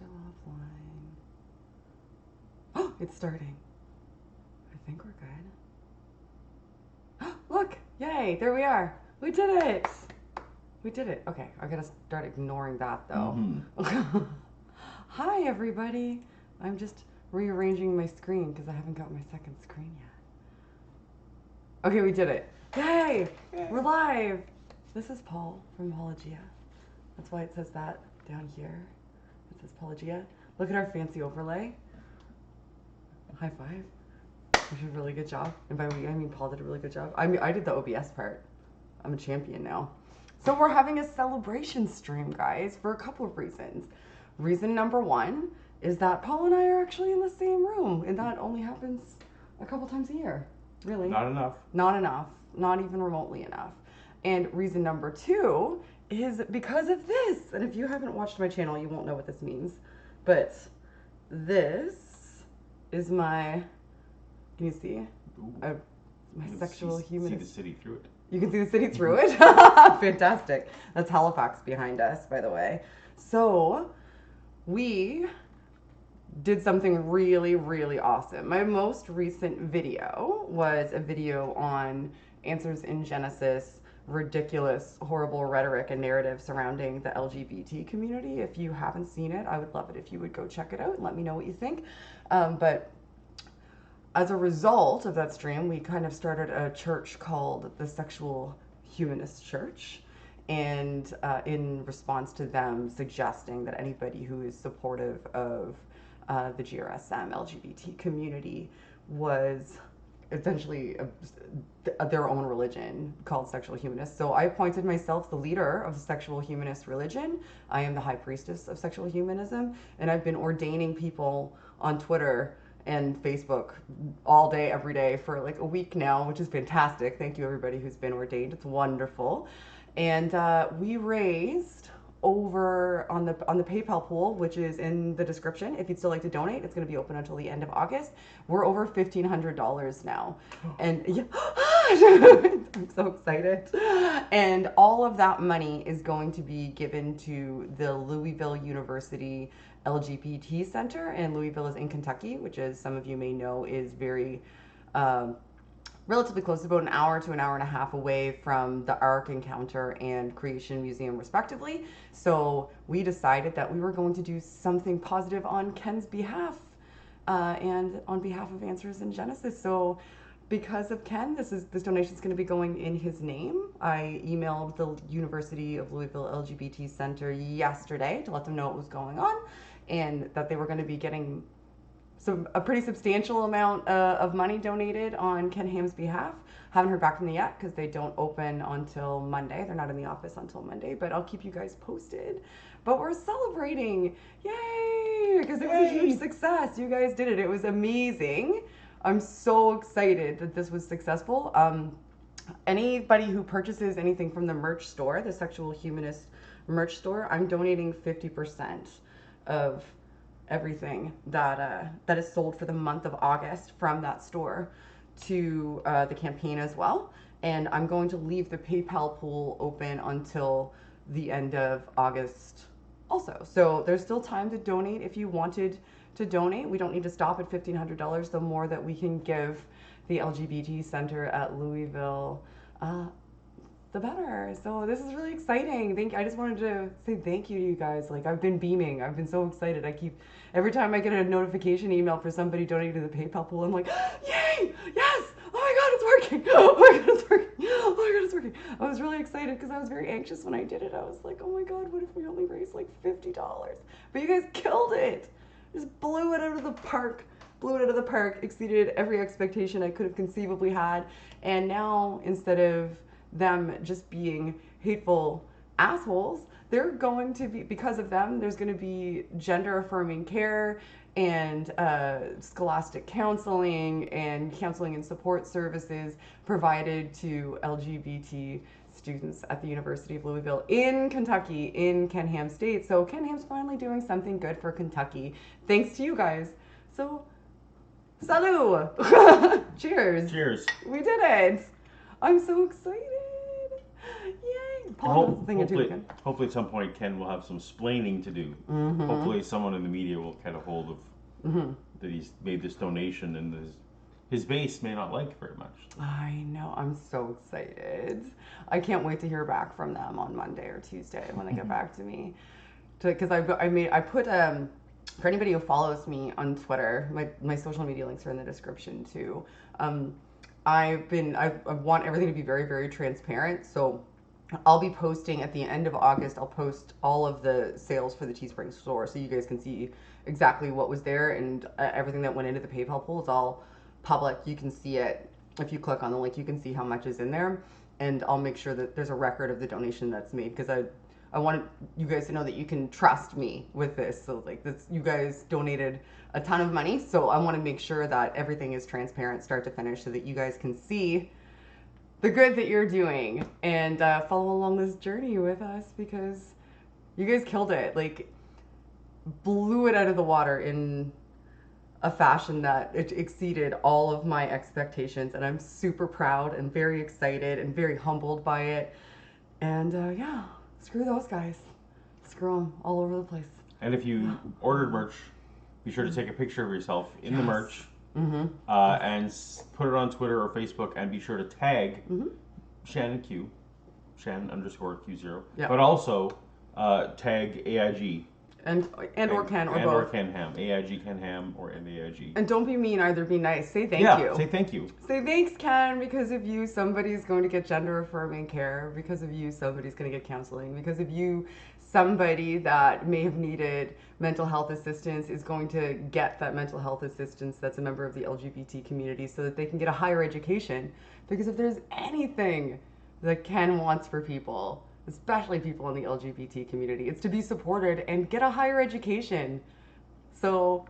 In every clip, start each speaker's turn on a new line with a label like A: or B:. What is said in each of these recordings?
A: still offline. Oh, it's starting. I think we're good. Look! Yay! There we are! We did it! We did it. Okay, I gotta start ignoring that though. Hi everybody! I'm just rearranging my screen because I haven't got my second screen yet. Okay, we did it. Yay! We're live! This is Paul from Paulogia. That's why it says that down here. It says Paulogia. Look at our fancy overlay. High five. We did a really good job. And by we, I mean Paul did a really good job. I mean, I did the OBS part. I'm a champion now. So we're having a celebration stream, guys, for a couple of reasons. Reason number one is that Paul and I are actually in the same room, and that only happens a couple times a year. Really?
B: Not enough.
A: Not enough. Not even remotely enough. And reason number two is because of this. And if you haven't watched my channel, you won't know what this means. But this is my, can you see? My sexual humanist.
B: See the city through it.
A: You can see the city through it? Fantastic. That's Halifax behind us, by the way. So we did something really, really awesome. My most recent video was a video on answers in Genesis, ridiculous, horrible rhetoric and narrative surrounding the LGBT community. If you haven't seen it, I would love it if you would go check it out and let me know what you think. But as a result of that stream, we kind of started a church called the Sexual Humanist Church. And in response to them suggesting that anybody who is supportive of the GRSM LGBT community was essentially their own religion called Sexual Humanist. So I appointed myself the leader of the Sexual Humanist religion. I am the high priestess of Sexual Humanism, and I've been ordaining people on Twitter and Facebook all day, every day for like a week now, which is fantastic. Thank you everybody who's been ordained. It's wonderful. And we raised over on the PayPal pool, which is in the description. If you'd still like to donate, it's going to be open until the end of August. We're over $1,500 now, and yeah, I'm so excited. And all of that money is going to be given to the Louisville University LGBT Center, and Louisville is in Kentucky, which, as some of you may know, is very relatively close, about an hour to an hour and a half away from the Ark Encounter and Creation Museum, respectively. So we decided that we were going to do something positive on Ken's behalf and on behalf of Answers in Genesis. So because of Ken, this donation is going to be going in his name. I emailed the University of Louisville LGBT Center yesterday to let them know what was going on and that they were going to be getting a pretty substantial amount of money donated on Ken Ham's behalf. Haven't heard back from them yet because they don't open until Monday. They're not in the office until Monday, but I'll keep you guys posted. But we're celebrating, yay! Because it was a huge success. You guys did it. It was amazing. I'm so excited that this was successful. Anybody who purchases anything from the merch store, the Sexual Humanist merch store, I'm donating 50% of everything that is sold for the month of August from that store to the campaign as well. And I'm going to leave the PayPal pool open until the end of August also. So there's still time to donate if you wanted to donate. We don't need to stop at $1,500. The more that we can give the LGBT Center at Louisville, the better. So this is really exciting. I just wanted to say thank you to you guys. Like, I've been beaming. I've been so excited. Every time I get a notification email for somebody donating to the PayPal pool, I'm like, yay, yes, oh my God, it's working. Oh my God, it's working. Oh my God, it's working. I was really excited because I was very anxious when I did it. I was like, oh my God, what if we only raised like $50? But you guys killed it. Just blew it out of the park. Exceeded every expectation I could have conceivably had. And now, instead of them just being hateful assholes, they're going to be, because of them, there's going to be gender affirming care and scholastic counseling and counseling and support services provided to LGBT students at the University of Louisville in Kentucky, in Ken Ham State. So Ken Ham's finally doing something good for Kentucky, thanks to you guys. So, salut! Cheers!
B: Cheers!
A: We did it! I'm so excited! Yay! Paul knows a thing or two.
B: Hopefully at some point Ken will have some splaining to do. Hopefully someone in the media will get a hold of that he's made this donation, and his base may not like very much.
A: I know. I'm so excited. I can't wait to hear back from them on Monday or Tuesday when they get back to me. Because I put for anybody who follows me on Twitter, my social media links are in the description too. I want everything to be very, very transparent. So I'll be posting at the end of August. I'll post all of the sales for the Teespring store, so you guys can see exactly what was there, and everything that went into the PayPal pool is all public. You can see it if you click on the link. You can see how much is in there, and I'll make sure that there's a record of the donation that's made, because I want you guys to know that you can trust me with this. So like this, you guys donated a ton of money, so I want to make sure that everything is transparent start to finish, so that you guys can see the good that you're doing and follow along this journey with us, because you guys killed it. Like, blew it out of the water in a fashion that it exceeded all of my expectations, and I'm super proud and very excited and very humbled by it. And yeah, screw those guys. Screw them all over the place.
B: And if you ordered merch, be sure to take a picture of yourself in the merch and put it on Twitter or Facebook, and be sure to tag Shannon Q, Shannon_Q0, but also tag AIG.
A: And or Ken or both.
B: Or Ken Ham. AIG Ken Ham or AIG.
A: And don't be mean either, be nice. Say thank you.
B: Yeah, say thank you.
A: Say thanks, Ken. Because of you, somebody's going to get gender affirming care. Because of you, somebody's going to get counseling. Because of you, somebody that may have needed mental health assistance is going to get that mental health assistance that's a member of the LGBT community, so that they can get a higher education. Because if there's anything that Ken wants for people, especially people in the LGBT community, it's to be supported and get a higher education. So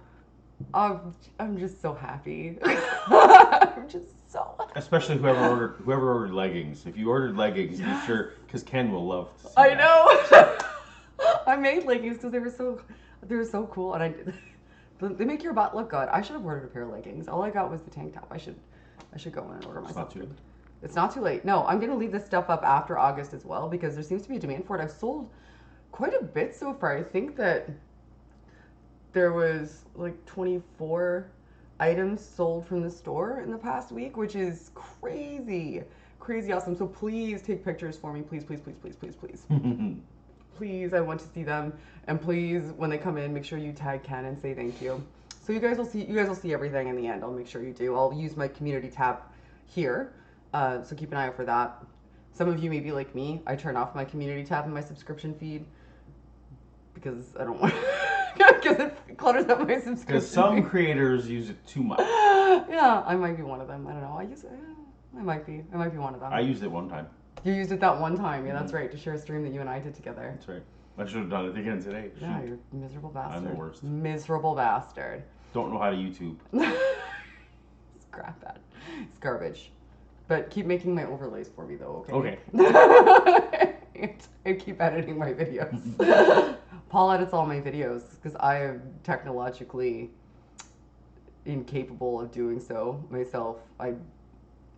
A: I'm just so happy. I'm just so happy.
B: Especially whoever ordered leggings. If you ordered leggings, be sure, because Ken will love to see
A: I
B: that.
A: know. I made leggings because they were so cool, and they make your butt look good. I should have ordered a pair of leggings. All I got was the tank top. I should go in and order myself. It's not too late. No, I'm going to leave this stuff up after August as well, because there seems to be a demand for it. I've sold quite a bit so far. I think that there was like 24 items sold from the store in the past week, which is crazy awesome. So please take pictures for me. Please. Please, I want to see them. And please, when they come in, make sure you tag Ken and say thank you. So you guys will see everything in the end. I'll make sure you do. I'll use my community tab here. So keep an eye out for that. Some of you may be like me. I turn off my community tab in my subscription feed because I don't want because it clutters up my subscription.
B: Because some creators use it too much.
A: Yeah, I might be one of them. I don't know. I might be one of them.
B: I used it one time.
A: You used it that one time. Yeah, that's right. To share a stream that you and I did together.
B: That's right. I should have done it again today.
A: Yeah, you're a miserable bastard.
B: I'm the worst.
A: Miserable bastard.
B: Don't know how to YouTube.
A: Scrap that. It's garbage. But keep making my overlays for me, though, okay?
B: Okay.
A: And keep editing my videos. Paul edits all my videos because I am technologically incapable of doing so myself.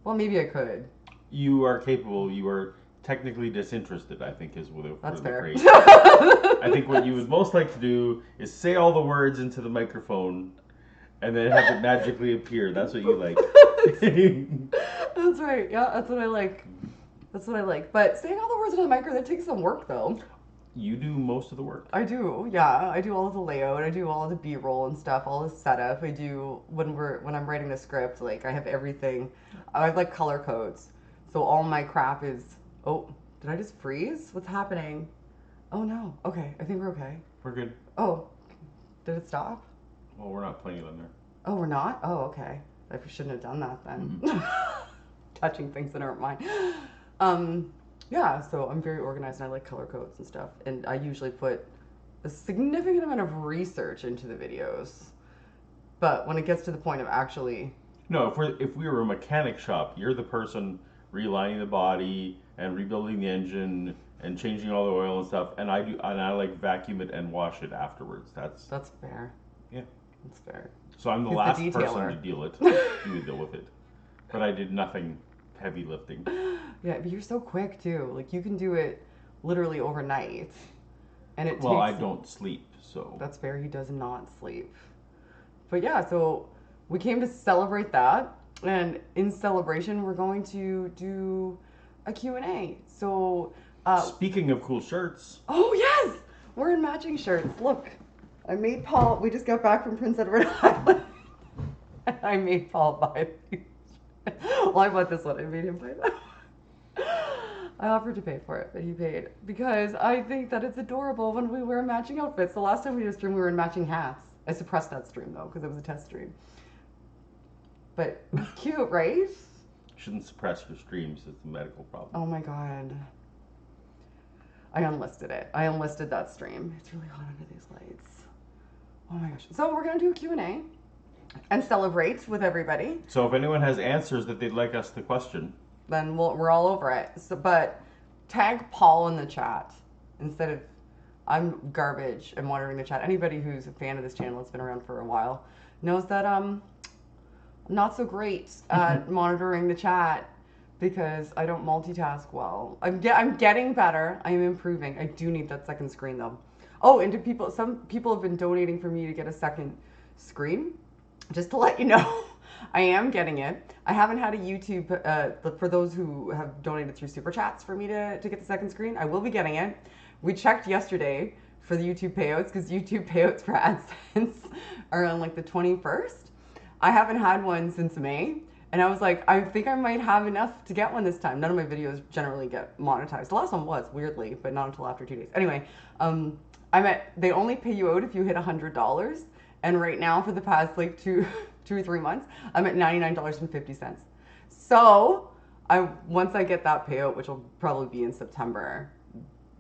A: Well, maybe I could.
B: You are capable. You are technically disinterested, I think, is the phrase. I think what you would most like to do is say all the words into the microphone and then have it magically appear. That's what you like.
A: That's right. Yeah, that's what I like. But saying all the words into the microphone, that takes some work, though.
B: You do most of the work.
A: I do, yeah. I do all of the layout. I do all of the B-roll and stuff, all the setup. I do when I'm writing the script. Like, I have everything. I have like color codes, so all my crap is. Oh, did I just freeze? What's happening? Oh no. Okay, I think we're okay.
B: We're good.
A: Oh, did it stop?
B: Well, we're not playing it on there.
A: Oh, we're not? Oh, okay. I shouldn't have done that then. Touching things that aren't mine. Yeah, so I'm very organized and I like color codes and stuff. And I usually put a significant amount of research into the videos. But when it gets to the point of actually...
B: No, if we were a mechanic shop, you're the person realigning the body and rebuilding the engine and changing all the oil and stuff. And I like vacuum it and wash it afterwards. That's
A: fair.
B: Yeah.
A: That's fair.
B: So I'm the last person to deal it. You would deal with it. But I did nothing heavy lifting.
A: Yeah, but you're so quick too. Like, you can do it literally overnight. And it
B: Well, I
A: takes...
B: don't sleep, so...
A: That's fair. He does not sleep. But yeah, so we came to celebrate that. And in celebration, we're going to do a Q&A. So...
B: Speaking of cool shirts...
A: Oh, yes! We're in matching shirts. Look, I made Paul... We just got back from Prince Edward Island. I made Paul buy these. Well, I bought this one. I made him buy that. I offered to pay for it, but he paid because I think that it's adorable when we wear matching outfits. The last time we did a stream, we were in matching hats. I suppressed that stream though because it was a test stream. But it's cute, right?
B: You shouldn't suppress your streams. It's a medical problem.
A: Oh my god. I unlisted it. I unlisted that stream. It's really hot under these lights. Oh my gosh. So we're going to do a Q&A and celebrate with everybody.
B: So if anyone has answers that they'd like us to question...
A: Then we're all over it. So, but tag Paul in the chat instead of I'm garbage and monitoring the chat. Anybody who's a fan of this channel that's been around for a while knows that I'm not so great at monitoring the chat because I don't multitask well. I'm getting better. I am improving. I do need that second screen though. Oh, and some people have been donating for me to get a second screen. Just to let you know. I am getting it. I haven't had a YouTube, for those who have donated through Super Chats for me to get the second screen, I will be getting it. We checked yesterday for the YouTube payouts because YouTube payouts for AdSense are on like the 21st. I haven't had one since May. And I was like, I think I might have enough to get one this time. None of my videos generally get monetized. The last one was, weirdly, but not until after 2 days. Anyway, they only pay you out if you hit $100. And right now, for the past like two or 3 months, I'm at $99.50. So once I get that payout, which will probably be in September,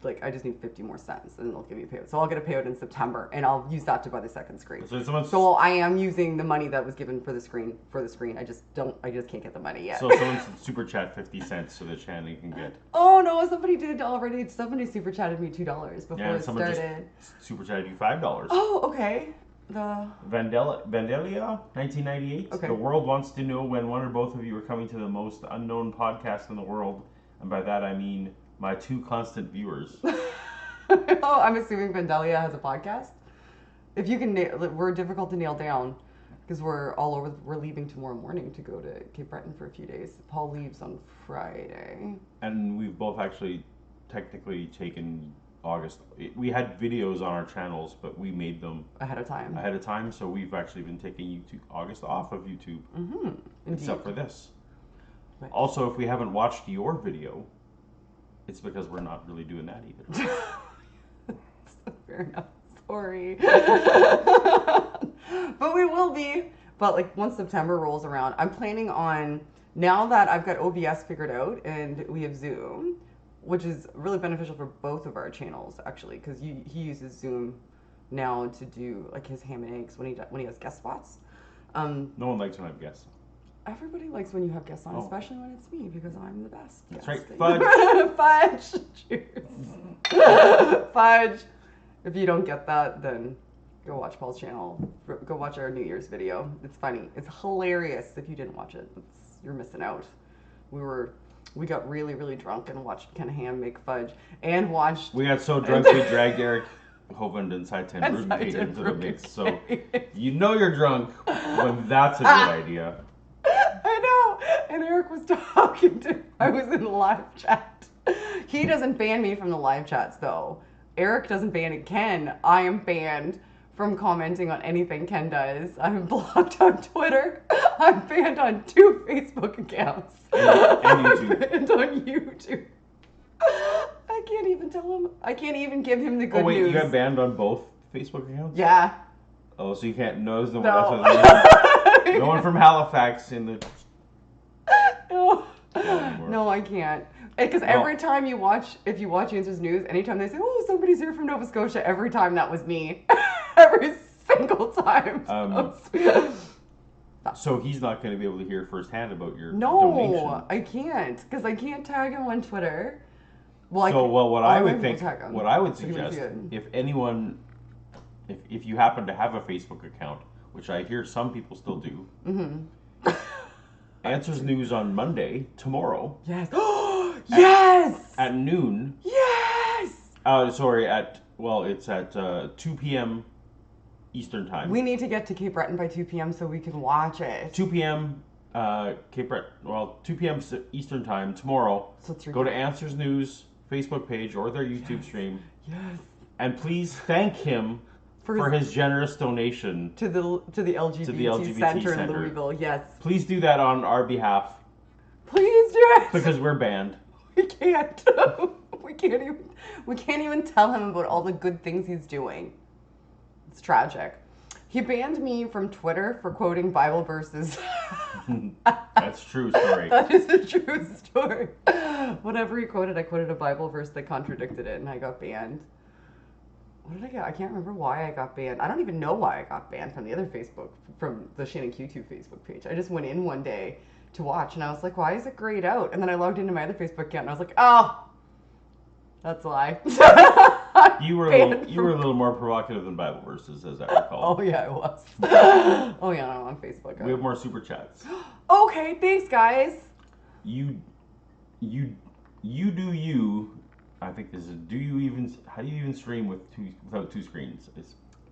A: like I just need 50 more cents and they'll give me a payout. So I'll get a payout in September and I'll use that to buy the second screen. So I am using the money that was given for the screen I just can't get the money yet.
B: So someone should super chat 50 cents so that Shannon can get...
A: Oh no, somebody did already. Somebody super chatted me $2 before it started.
B: Just super chatted you $5.
A: Oh, okay.
B: Vandalia, 1998.
A: Okay.
B: The world wants to know when one or both of you are coming to the most unknown podcast in the world, and by that I mean my 2 constant viewers.
A: Oh, I'm assuming Vandalia has a podcast. If you can, we're difficult to nail down because we're all over. We're leaving tomorrow morning to go to Cape Breton for a few days. Paul leaves on Friday,
B: and we've both actually technically taken August. We had videos on our channels, but we made them
A: ahead of time.
B: So we've actually been taking YouTube August off of YouTube, except for this. Right. Also, if we haven't watched your video, it's because we're not really doing that either.
A: Fair enough. Sorry. But we will be. But like once September rolls around, I'm planning on, now that I've got OBS figured out and we have Zoom, which is really beneficial for both of our channels, actually, because he uses Zoom now to do like his ham and eggs when he has guest spots.
B: No one likes when I have guests.
A: Everybody likes when you have guests on, especially when it's me, because I'm the best.
B: That's right. Fudge.
A: Fudge. Cheers. Fudge. If you don't get that, then go watch Paul's channel. Go watch our New Year's video. It's funny. It's hilarious. If you didn't watch it, you're missing out. We got really, really drunk and watched Ken Ham make fudge and watched...
B: We got so drunk we dragged Eric Hovind inside 10 Brewing into the mix. So you know you're drunk when that's a good idea.
A: I know. And Eric was talking to... I was in the live chat. He doesn't ban me from the live chats, though. Eric doesn't ban Ken. I am banned from commenting on anything Ken does. I'm blocked on Twitter. I'm banned on 2 Facebook accounts.
B: And YouTube.
A: And on YouTube. I can't even tell him. I can't even give him the good news.
B: You got banned on both Facebook accounts?
A: Yeah.
B: Oh, so you can't know the one.
A: No.
B: No one from Halifax in the...
A: No, I can't. Because every time if you watch Answers News, anytime they say, oh, somebody's here from Nova Scotia, every time that was me. Every single time.
B: So he's not going to be able to hear firsthand about your
A: donation.
B: No,
A: I can't. Because I can't tag him on Twitter.
B: What I would suggest, if anyone, if you happen to have a Facebook account, which I hear some people still do, Answers News on Monday, tomorrow.
A: Yes. Yes!
B: At noon.
A: Yes!
B: Sorry, it's at 2 p.m. Eastern time.
A: We need to get to Cape Breton by 2 p.m. so we can watch it.
B: 2 p.m. Cape Breton. 2 p.m. Eastern time tomorrow.
A: So 3
B: Go to Answers News Facebook page or their YouTube stream.
A: Yes.
B: And please thank him for his generous donation
A: to the LGBT Center in Louisville. Yes.
B: Please do that on our behalf.
A: Please do it.
B: Because we're banned.
A: We can't. we can't even tell him about all the good things he's doing. It's tragic. He banned me from Twitter for quoting Bible verses.
B: That's true story.
A: That is a true story. Whatever he quoted, I quoted a Bible verse that contradicted it, and I got banned. What did I get? I can't remember why I got banned. I don't even know why I got banned from the other from the Shannon Q Facebook page. I just went in one day to watch, and I was like, why is it grayed out? And then I logged into my other Facebook account, and I was like, oh, that's a lie.
B: You were a little more provocative than Bible verses, as I recall.
A: Oh yeah, I was. Oh yeah, I'm on Facebook.
B: We have more super chats.
A: Okay, thanks guys.
B: You do you. I think this is. How do you even stream without two screens?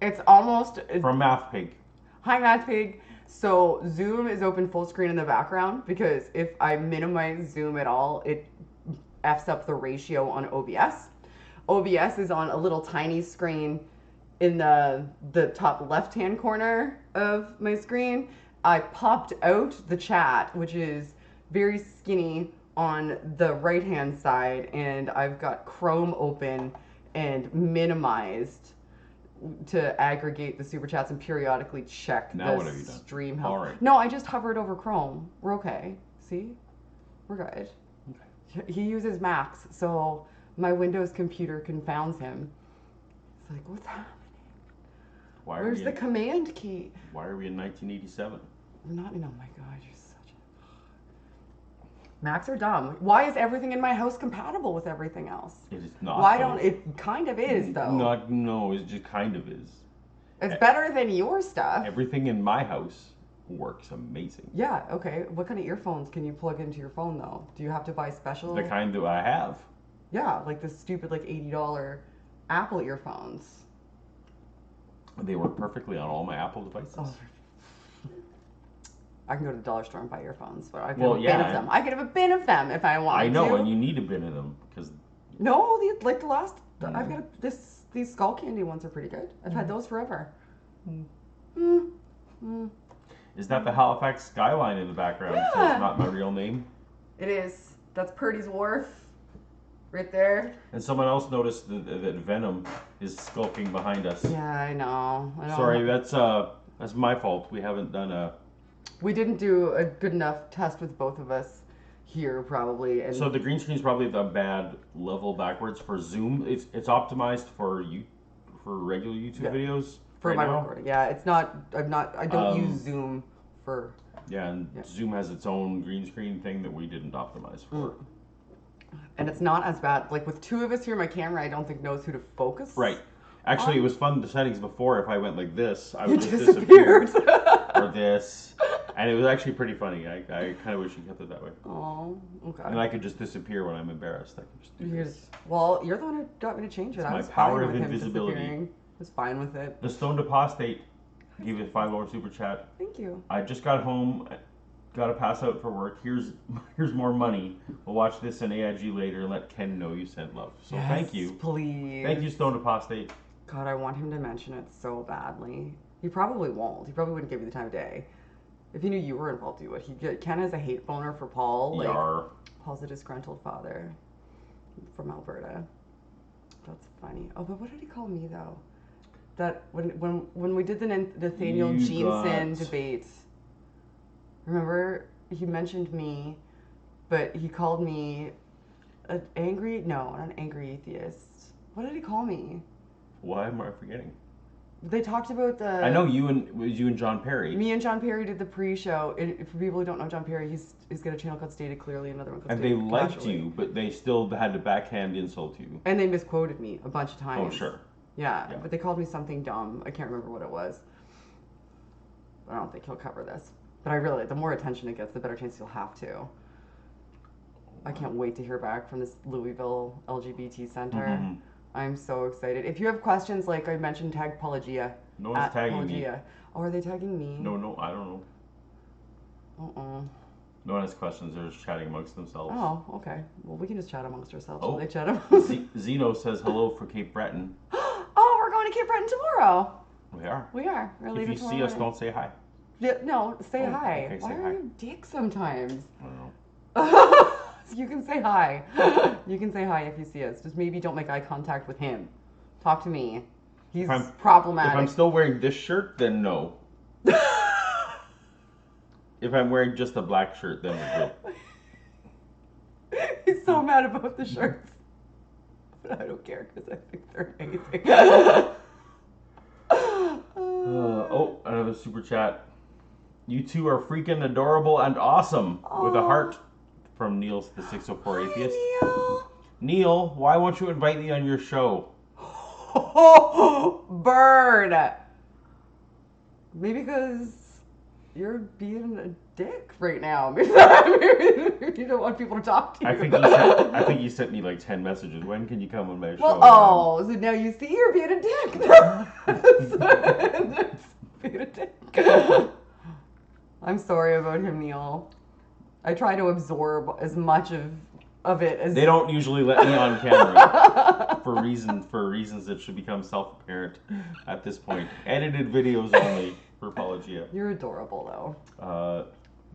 A: It's almost
B: from Math Pig.
A: Hi Math Pig. So Zoom is open full screen in the background because if I minimize Zoom at all, it f's up the ratio on OBS. OBS is on a little tiny screen in the top left-hand corner of my screen. I popped out the chat, which is very skinny on the right-hand side, and I've got Chrome open and minimized to aggregate the super chats and periodically check
B: now
A: the stream health.
B: All right.
A: No, I just hovered over Chrome. We're okay. See? We're good. Okay. He uses Macs, so my Windows computer confounds him. It's like, what's happening? Where's the command key?
B: Why are we in 1987?
A: We're not in, oh my god, you're such a... Macs are dumb. Why is everything in my house compatible with everything else?
B: It is not.
A: Why don't, it kind of is though.
B: No, it just kind of is.
A: It's better than your stuff.
B: Everything in my house works amazing.
A: Yeah, okay. What kind of earphones can you plug into your phone though? Do you have to buy special?
B: The kind that I have.
A: Yeah, like the stupid like $80 Apple earphones.
B: They work perfectly on all my Apple devices. Oh.
A: I can go to the dollar store and buy earphones, but I can have a bin of them. I could have a bin of them if I want to.
B: I know, and you need a bin of them because.
A: No, I've got these Skull Candy ones are pretty good. I've had those forever.
B: Is that the Halifax skyline in the background? Yeah. So it's not my real name.
A: It is. That's Purdy's Wharf. Right there.
B: And someone else noticed that Venom is skulking behind us.
A: Yeah, I know.
B: Sorry, that's my fault. We haven't done
A: We didn't do a good enough test with both of us here, probably. And
B: so the green screen is probably the bad level backwards for Zoom. It's optimized for regular YouTube videos.
A: For my recording, yeah. It's not. I don't use Zoom for.
B: Yeah, and Zoom has its own green screen thing that we didn't optimize for.
A: And it's not as bad. Like with two of us here, my camera I don't think knows who to focus.
B: Right. Actually, it was fun, the settings before. If I went like this, I would just disappear. Or this. And it was actually pretty funny. I kind of wish you kept it that way.
A: Oh, okay.
B: And I could just disappear when I'm embarrassed. I could just do this.
A: Well, you're the one who got me to change it.
B: It's my power of invisibility.
A: I was fine with it.
B: The Stoned Apostate gave you a $5 super chat.
A: Thank you.
B: I just got home. Got to pass out for work. Here's more money. We'll watch this in AIG later and let Ken know you sent love. So
A: yes,
B: thank you.
A: Please.
B: Thank you, Stoned Apostate.
A: God, I want him to mention it so badly. He probably won't. He probably wouldn't give you the time of day. If he knew you were involved, he would. Ken has a hate boner for Paul.
B: Like,
A: Paul's a disgruntled father from Alberta. That's funny. Oh, but what did he call me though? That when we did the Nathaniel Jeanson debate. Remember, he mentioned me, but he called me not an angry atheist. What did he call me?
B: Why am I forgetting?
A: They talked about the...
B: I know you and John Perry.
A: Me and John Perry did the pre-show. For people who don't know John Perry, he's got a channel called Stated Clearly, another one called
B: Stated Casually. And they liked you, but they still had to backhand insult you.
A: And they misquoted me a bunch of times.
B: Oh, sure.
A: Yeah, but they called me something dumb. I can't remember what it was. I don't think he'll cover this. But the more attention it gets, the better chance you'll have to. I can't wait to hear back from this Louisville LGBT Center. I'm so excited. If you have questions, like I mentioned, tag Paulogia.
B: No one's tagging me.
A: Oh, are they tagging me?
B: No, I don't know.
A: Uh-uh.
B: No one has questions. They're just chatting amongst themselves.
A: Oh, okay. Well, we can just chat amongst ourselves.
B: Oh,
A: while they chat amongst.
B: Zeno says hello for Cape Breton.
A: Oh, we're going to Cape Breton tomorrow.
B: We are.
A: We're leaving
B: If you
A: tomorrow
B: see us,
A: morning.
B: don't say hi.
A: Yeah, no, say hi.
B: Okay,
A: Why
B: say
A: are
B: hi.
A: you dick sometimes?
B: I don't know.
A: You can say hi. You can say hi if you see us. Just maybe don't make eye contact with him. Talk to me. He's problematic.
B: If I'm still wearing this shirt, then no. If I'm wearing just a black shirt, then we're good.
A: He's so mad about the shirts. But I don't care because I think they're amazing.
B: Oh, another super chat. You two are freaking adorable and awesome. With a heart from Neil's the 604 Atheist.
A: Neil.
B: Neil, why won't you invite me on your show?
A: Burn. Maybe because you're being a dick right now. Maybe you don't want people to talk to you.
B: I think you sent me like 10 messages. When can you come on my show?
A: Oh, so now you see you're being a dick. Being a dick. I'm sorry about him, Neil. I try to absorb as much of it as...
B: They don't usually let me on camera for reasons that should become self-apparent at this point. Edited videos only for Paulogia.
A: You're adorable, though.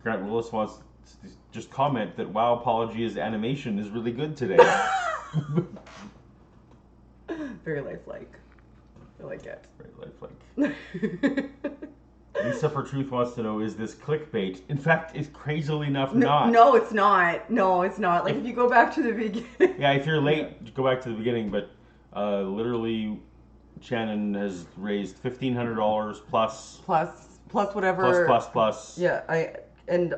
B: Grant Willis wants to just comment that wow, Paulogia's animation is really good today.
A: Very lifelike. I like it.
B: Very lifelike. Lisa for Truth wants to know, is this clickbait? In fact, it's crazily enough not.
A: No, it's not. No, it's not. Like, if you go back to the beginning.
B: Yeah, if you're late, go back to the beginning, but literally, Shannon has raised $1,500 plus
A: whatever.
B: Plus.
A: Yeah,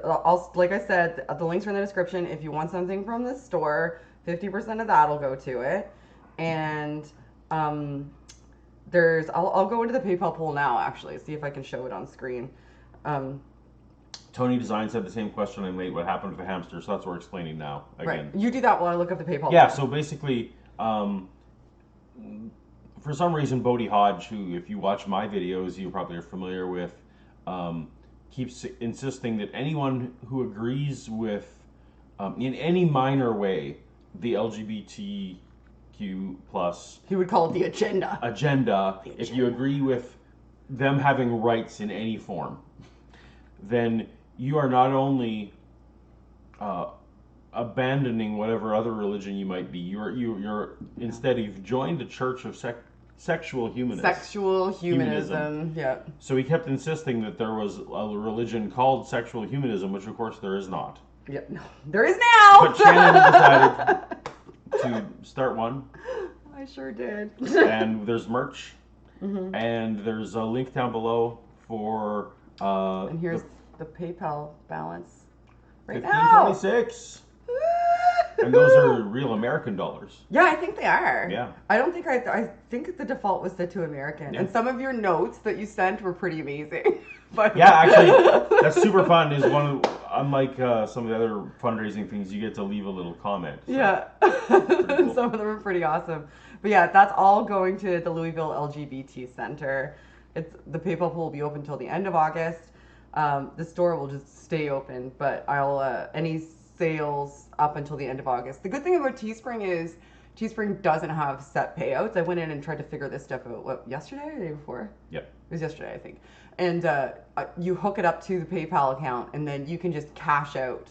A: I'll, like I said, the links are in the description. If you want something from the store, 50% of that'll go to it. And I'll go into the PayPal pool now, actually, see if I can show it on screen.
B: Tony Design said the same question I'm late. What happened with the hamster? So that's what we're explaining now. Again.
A: Right. You do that while I look up the PayPal.
B: Yeah.
A: pool.
B: So basically, for some reason, Bodie Hodge, who, if you watch my videos, you probably are familiar with, keeps insisting that anyone who agrees with, in any minor way, the LGBTQ plus...
A: He would call it the agenda.
B: If you agree with them having rights in any form, then you are not only abandoning whatever other religion you might be, you're instead you've joined a church of sexual humanists.
A: Sexual humanism. Yeah.
B: So he kept insisting that there was a religion called sexual humanism, which of course there is not.
A: Yeah, no, there is now.
B: But Shannon decided to start one.
A: I sure did.
B: And there's merch, and there's a link down below for.
A: And here's the PayPal balance right now.
B: $15.26. And those are real American dollars.
A: Yeah, I think they are.
B: Yeah.
A: I don't think I think the default was set to American.
B: Yeah.
A: And some of your notes that you sent were pretty amazing. But
B: yeah, actually, that's super fun. Is one of, unlike some of the other fundraising things, you get to leave a little comment. So.
A: Yeah. Cool. Some of them are pretty awesome. But yeah, that's all going to the Louisville LGBT Center. The PayPal pool will be open until the end of August. The store will just stay open, but I'll any sales up until the end of August. The good thing about Teespring is Teespring doesn't have set payouts. I went in and tried to figure this stuff out, yesterday or the day before?
B: Yep.
A: It was yesterday, I think. And you hook it up to the PayPal account, and then you can just cash out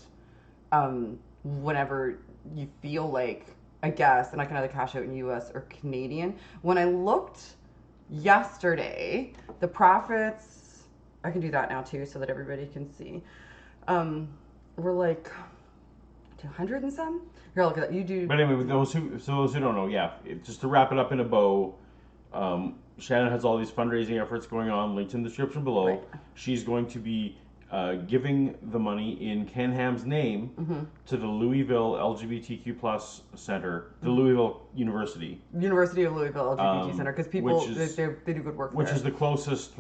A: whenever you feel like, I guess, and I can either cash out in US or Canadian. When I looked yesterday, the profits, I can do that now too so that everybody can see, were like 200 and some. Here, look at that. You do.
B: But anyway, those who don't know, yeah, just to wrap it up in a bow, Shannon has all these fundraising efforts going on, linked in the description below.
A: Right.
B: She's going to be giving the money in Ken Ham's name to the Louisville LGBTQ plus center, the Louisville University
A: of Louisville LGBT Center, because people, they do good work
B: which
A: there.
B: is the closest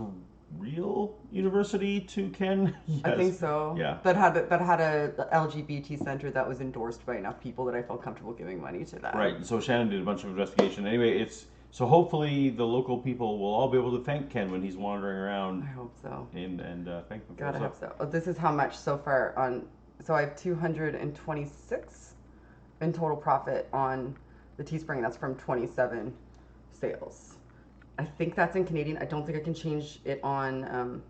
B: real university to Ken? Yes.
A: I think so.
B: Yeah.
A: That had a LGBT center that was endorsed by enough people that I felt comfortable giving money to that.
B: Right. So Shannon did a bunch of investigation. Anyway, so hopefully the local people will all be able to thank Ken when he's wandering around.
A: I hope so.
B: And thank him.
A: God, I hope so. Oh, this is how much so far on. So I have 226 in total profit on the Teespring. That's from 27 sales. I think that's in Canadian. I don't think I can change it on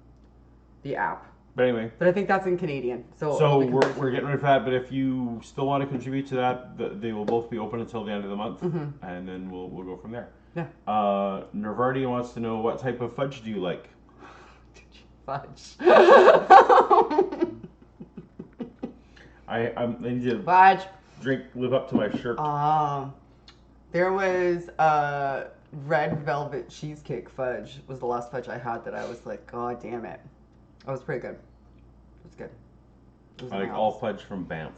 A: the app.
B: But anyway.
A: But I think that's in Canadian.
B: So we're getting rid of that. But if you still want to contribute to that, they will both be open until the end of the month, and then we'll go from there.
A: Yeah.
B: Nervardi wants to know, what type of fudge do you like?
A: Fudge.
B: I need to
A: Fudge.
B: live up to my shirt.
A: There was red velvet cheesecake fudge was the last fudge I had that I was like, God damn it. That was pretty good. It was good.
B: I like all fudge from Banff.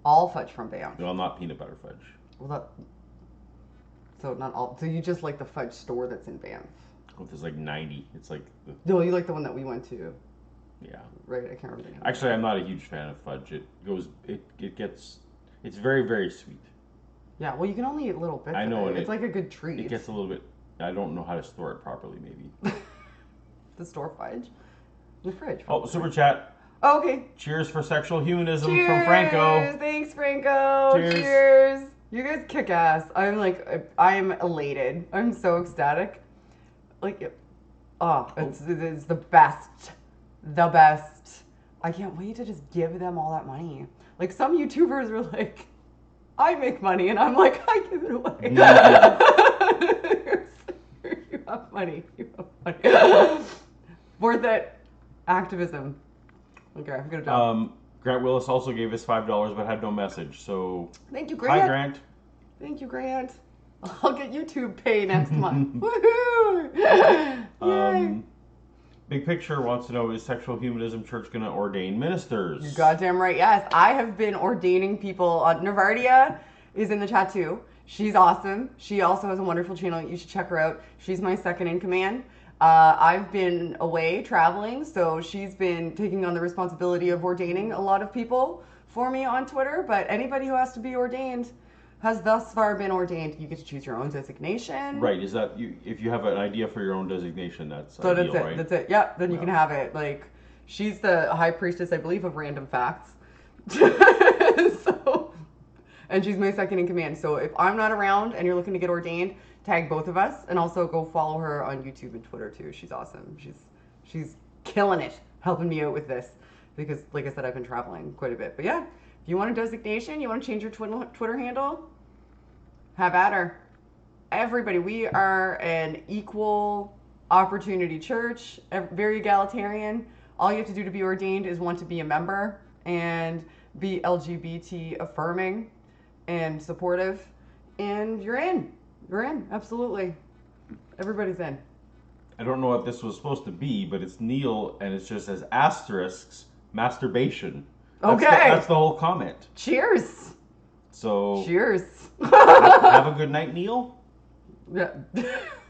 A: All fudge from Banff.
B: Well, not peanut butter fudge.
A: Well, so not all. So you just like the fudge store that's in Banff?
B: Oh, there's like 90. It's like
A: No, you like the one that we went to.
B: Yeah.
A: Right, I can't remember the name.
B: Actually, I'm not a huge fan of fudge. It's very, very sweet.
A: Yeah, well, you can only eat little bits.
B: I know,
A: of it. It's like a good treat.
B: It gets a little bit. I don't know how to store it properly. Maybe.
A: The store fudge, in the fridge.
B: Oh, super chat.
A: Oh, okay.
B: Cheers for sexual humanism
A: Cheers!
B: from Franco.
A: Thanks, Franco. Cheers. You guys kick ass. I am elated. I'm so ecstatic. It's the best. The best. I can't wait to just give them all that money. Like, some YouTubers are like, I make money, and I'm like, I give it away. You have money. You have money. Worth it. Activism. Okay, good job.
B: Grant Willis also gave us $5 but had no message. So
A: thank you, Grant.
B: Hi, Grant.
A: Thank you, Grant. I'll get YouTube pay next month. Woohoo! Yay.
B: Big Picture wants to know, is Sexual Humanism Church going to ordain ministers?
A: You're goddamn right. Yes, I have been ordaining people. Nervardia is in the chat too. She's awesome. She also has a wonderful channel. You should check her out. She's my second in command. I've been away traveling, so she's been taking on the responsibility of ordaining a lot of people for me on Twitter. But anybody who has to be ordained has thus far been ordained. You get to choose your own designation.
B: Right. Is that you? If you have an idea for your own designation, that's
A: so
B: ideal,
A: that's it.
B: Right?
A: That's it. Yep. Then you can have it. Like, she's the high priestess, I believe, of random facts. And she's my second in command. So if I'm not around and you're looking to get ordained, tag both of us, and also go follow her on YouTube and Twitter too. She's awesome. She's killing it, helping me out with this, because like I said, I've been traveling quite a bit. But yeah, if you want a designation, you want to change your Twitter handle, have at her. Everybody, we are an equal opportunity church, very egalitarian. All you have to do to be ordained is want to be a member and be LGBT affirming and supportive, and you're in. You're in, absolutely. Everybody's in.
B: I don't know what this was supposed to be, but it's Neil, and it just says asterisks, masturbation.
A: Okay.
B: That's the whole comment.
A: Cheers.
B: So.
A: Cheers.
B: Have a good night, Neil.
A: Yeah.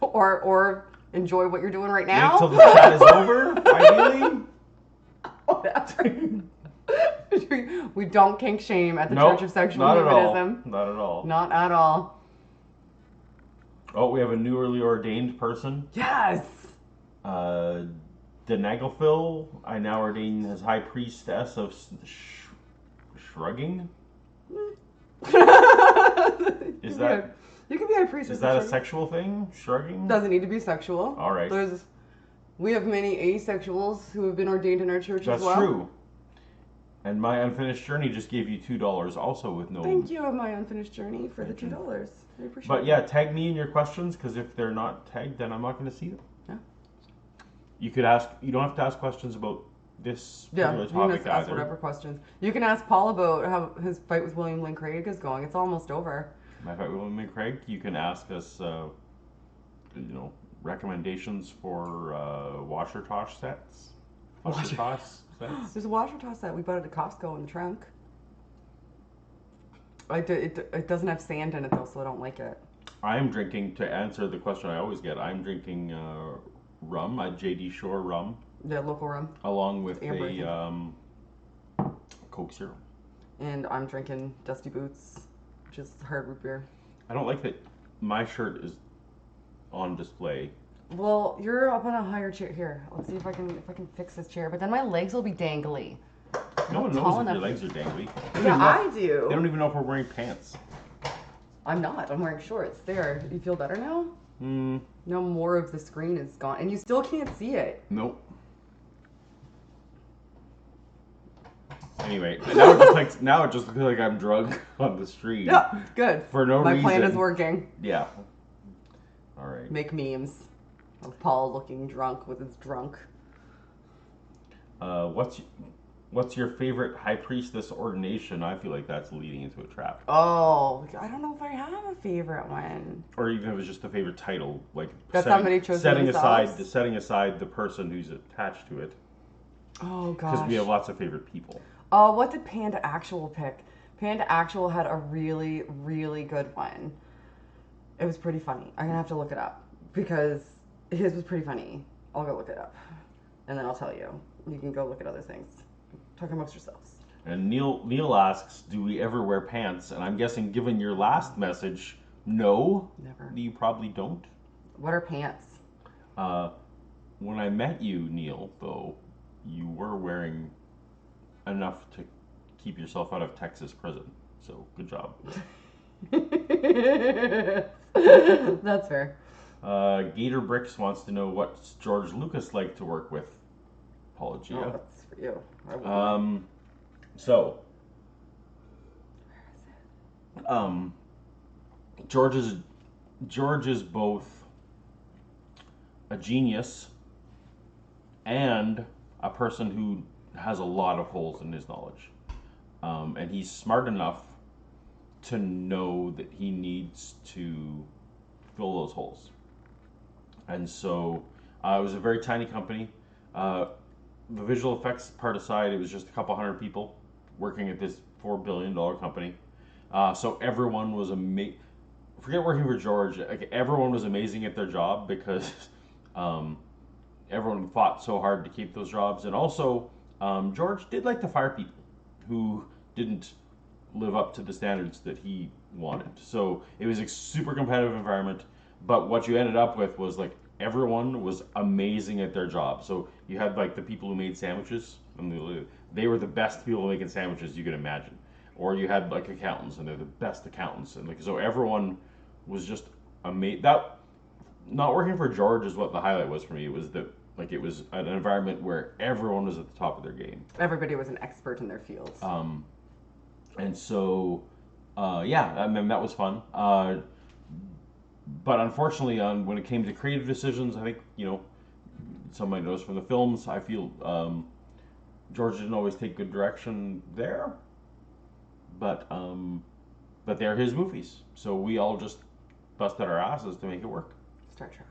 A: or enjoy what you're doing right now.
B: Wait till the chat is over, ideally.
A: Whatever. We don't kink shame at the Church of Sexual Humanism.
B: Not at all.
A: Not at all.
B: Oh, we have a newly ordained person.
A: Yes.
B: Denaglefil, I now ordain as High Priestess of Shrugging. Is that?
A: You can be High Priestess.
B: Is that a sexual thing? Shrugging?
A: Doesn't need to be sexual.
B: All right.
A: We have many asexuals who have been ordained in our church as well.
B: That's true. And My Unfinished Journey just gave you $2 also with no...
A: Thank you, My Unfinished Journey, for the $2. I appreciate it.
B: But yeah, tag me in your questions, because if they're not tagged, then I'm not going to see them. Yeah. You could ask... You don't have to ask questions about this particular topic either.
A: Ask whatever questions. You can ask Paul about how his fight with William Lynn Craig is going. It's almost over.
B: My fight with William Lynn Craig? You can ask us, recommendations for washer toss sets. Washer toss sets.
A: There's a washer toss set we bought at Costco in the trunk. It doesn't have sand in it though, so I don't like it.
B: I am drinking, to answer the question I always get, I'm drinking rum, a JD Shore rum,
A: The local rum.
B: along with
A: Amber, I
B: a Coke Zero.
A: And I'm drinking Dusty Boots, which is hard root beer.
B: I don't like that my shirt is on display.
A: Well, you're up on a higher chair here. Let's see if I can fix this chair. But then my legs will be dangly.
B: No one
A: tall
B: knows if
A: enough.
B: your legs are dangly.
A: Yeah, I do.
B: They don't even know if we're wearing pants.
A: I'm not. I'm wearing shorts. There. You feel better now? No more of the screen is gone, and you still can't see it.
B: Nope. Anyway, now it just looks like I'm drunk on the street.
A: Yeah, good.
B: For no reason.
A: My plan is working.
B: Yeah. All right.
A: Make memes of Paul looking drunk with his drunk.
B: What's your favorite high priestess ordination? I feel like that's leading into a trap.
A: Oh, I don't know if I have a favorite one.
B: Or even if it was just a favorite title, like
A: that somebody chose
B: setting
A: themselves?
B: aside the person who's attached to it.
A: Oh gosh.
B: Because we have lots of favorite people.
A: Oh, what did Panda Actual pick? Panda Actual had a really, really good one. It was pretty funny. I'm gonna have to look it up because his was pretty funny. I'll go look it up, and then I'll tell you. You can go look at other things. Talk amongst yourselves.
B: And Neil asks, do we ever wear pants? And I'm guessing, given your last message, no.
A: Never.
B: You probably don't.
A: What are pants?
B: When I met you, Neil, though, you were wearing enough to keep yourself out of Texas prison. So, good job.
A: That's fair.
B: Gator Bricks wants to know what's George Lucas like to work with. Paulogia.
A: Oh, that's for you.
B: So, George is both a genius and a person who has a lot of holes in his knowledge. And he's smart enough to know that he needs to fill those holes. And so it was a very tiny company. The visual effects part aside, it was just a couple hundred people working at this $4 billion company. So everyone was amazing. Forget working for George. Like, everyone was amazing at their job because everyone fought so hard to keep those jobs. And also, George did like to fire people who didn't live up to the standards that he wanted. So it was a super competitive environment. But what you ended up with was like everyone was amazing at their job. So you had like the people who made sandwiches, and they were the best people making sandwiches you could imagine. Or you had like accountants, and they're the best accountants, and like so everyone was just amazing. That not working for George is what the highlight was for me. It was that like it was an environment where everyone was at the top of their game.
A: Everybody was an expert in their fields.
B: And so yeah, I mean that was fun. But unfortunately, when it came to creative decisions, I think, some might notice from the films, I feel George didn't always take good direction there. But they're his movies, so we all just busted our asses to make it work.
A: Star Trek.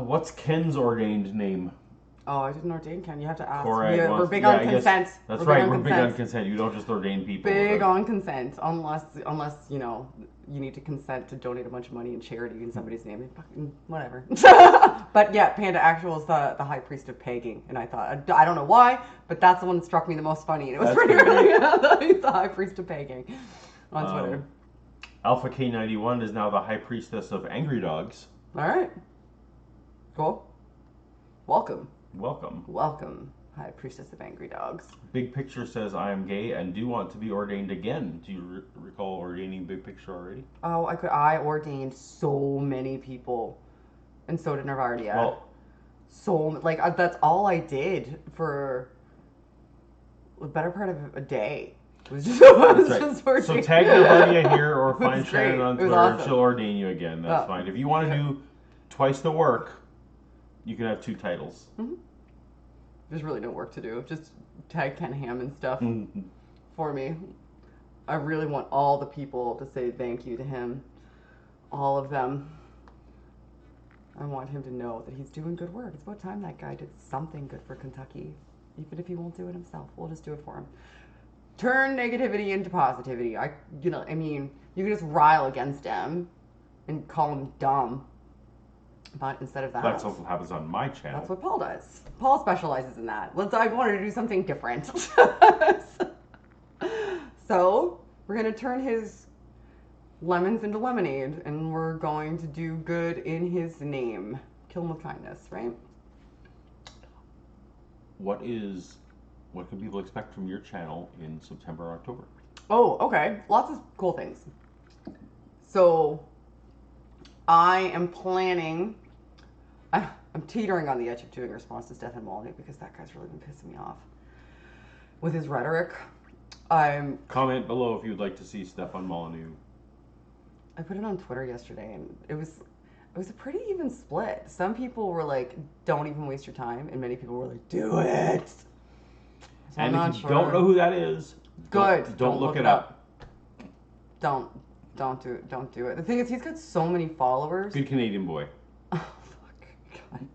B: What's Ken's ordained name?
A: Oh, I didn't ordain Ken. You have to ask.
B: We're
A: big on consent.
B: That's right. We're big on consent. You don't just ordain people.
A: Big on consent, unless you need to consent to donate a bunch of money in charity in somebody's name. Fucking whatever. But yeah, Panda Actual is the high priest of pegging, and I thought I don't know why, but that's the one that struck me the most funny, and it was pretty funny. He's the high priest of pegging on Twitter.
B: Alpha K91 is now the high priestess of angry dogs.
A: All right. Cool. Welcome, high priestess of angry dogs.
B: Big Picture says, I am gay and do want to be ordained again. Do you recall ordaining Big Picture already?
A: Oh, I ordained so many people, and so did Navardia.
B: Well,
A: that's all I did for the better part of a day. It was just,
B: So tag Navardia here or find Shannon on Twitter,
A: awesome.
B: and she'll ordain you again. That's fine. If you want to do twice the work, you can have 2 titles.
A: Mm-hmm. There's really no work to do. Just tag Ken Ham and stuff for me. I really want all the people to say thank you to him. All of them. I want him to know that he's doing good work. It's about time that guy did something good for Kentucky. Even if he won't do it himself, we'll just do it for him. Turn negativity into positivity. You can just rile against him, and call him dumb. But instead of that,
B: That's also happens on my channel.
A: that's what Paul does. Paul specializes in that. I wanted to do something different. So we're gonna turn his lemons into lemonade, and we're going to do good in his name. Kill him with kindness, right?
B: What can people expect from your channel in September or October?
A: Oh, okay. Lots of cool things. So I am planning. I'm teetering on the edge of doing a response to Stefan Molyneux because that guy's really been pissing me off with his rhetoric.
B: Comment below if you'd like to see Stefan Molyneux.
A: I put it on Twitter yesterday, and it was a pretty even split. Some people were like, "Don't even waste your time," and many people were like, "Do it." So
B: and if you don't know who that is,
A: good.
B: Don't look it up.
A: Don't do it. Don't do it. The thing is, he's got so many followers.
B: Good Canadian boy.
A: Oh fuck, God.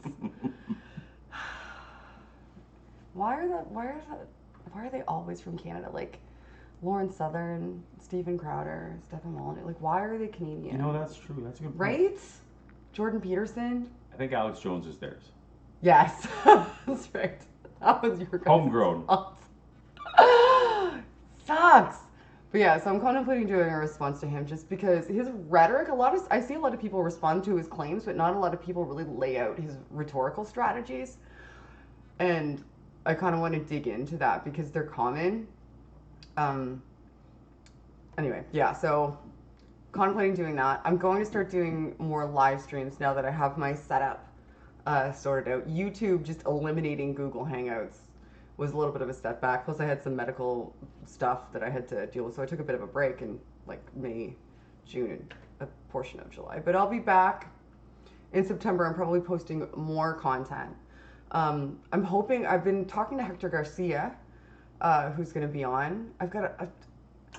A: Why are they always from Canada? Like Lauren Southern, Stephen Crowder, Stefan Molyneux. Like, why are they Canadian?
B: You know, that's true. That's a good point.
A: Right? Jordan Peterson.
B: I think Alex Jones is theirs.
A: Yes, that's right. That was your
B: homegrown.
A: Sucks. But yeah, so I'm contemplating doing a response to him just because his rhetoric, I see a lot of people respond to his claims, but not a lot of people really lay out his rhetorical strategies. And I kind of want to dig into that because they're common. Anyway, yeah, so contemplating doing that. I'm going to start doing more live streams now that I have my setup sorted out. YouTube just eliminating Google Hangouts was a little bit of a step back. Plus I had some medical stuff that I had to deal with. So I took a bit of a break in like May, June, and a portion of July. But I'll be back in September. I'm probably posting more content. I'm hoping, I've been talking to Hector Garcia, who's going to be on. I've got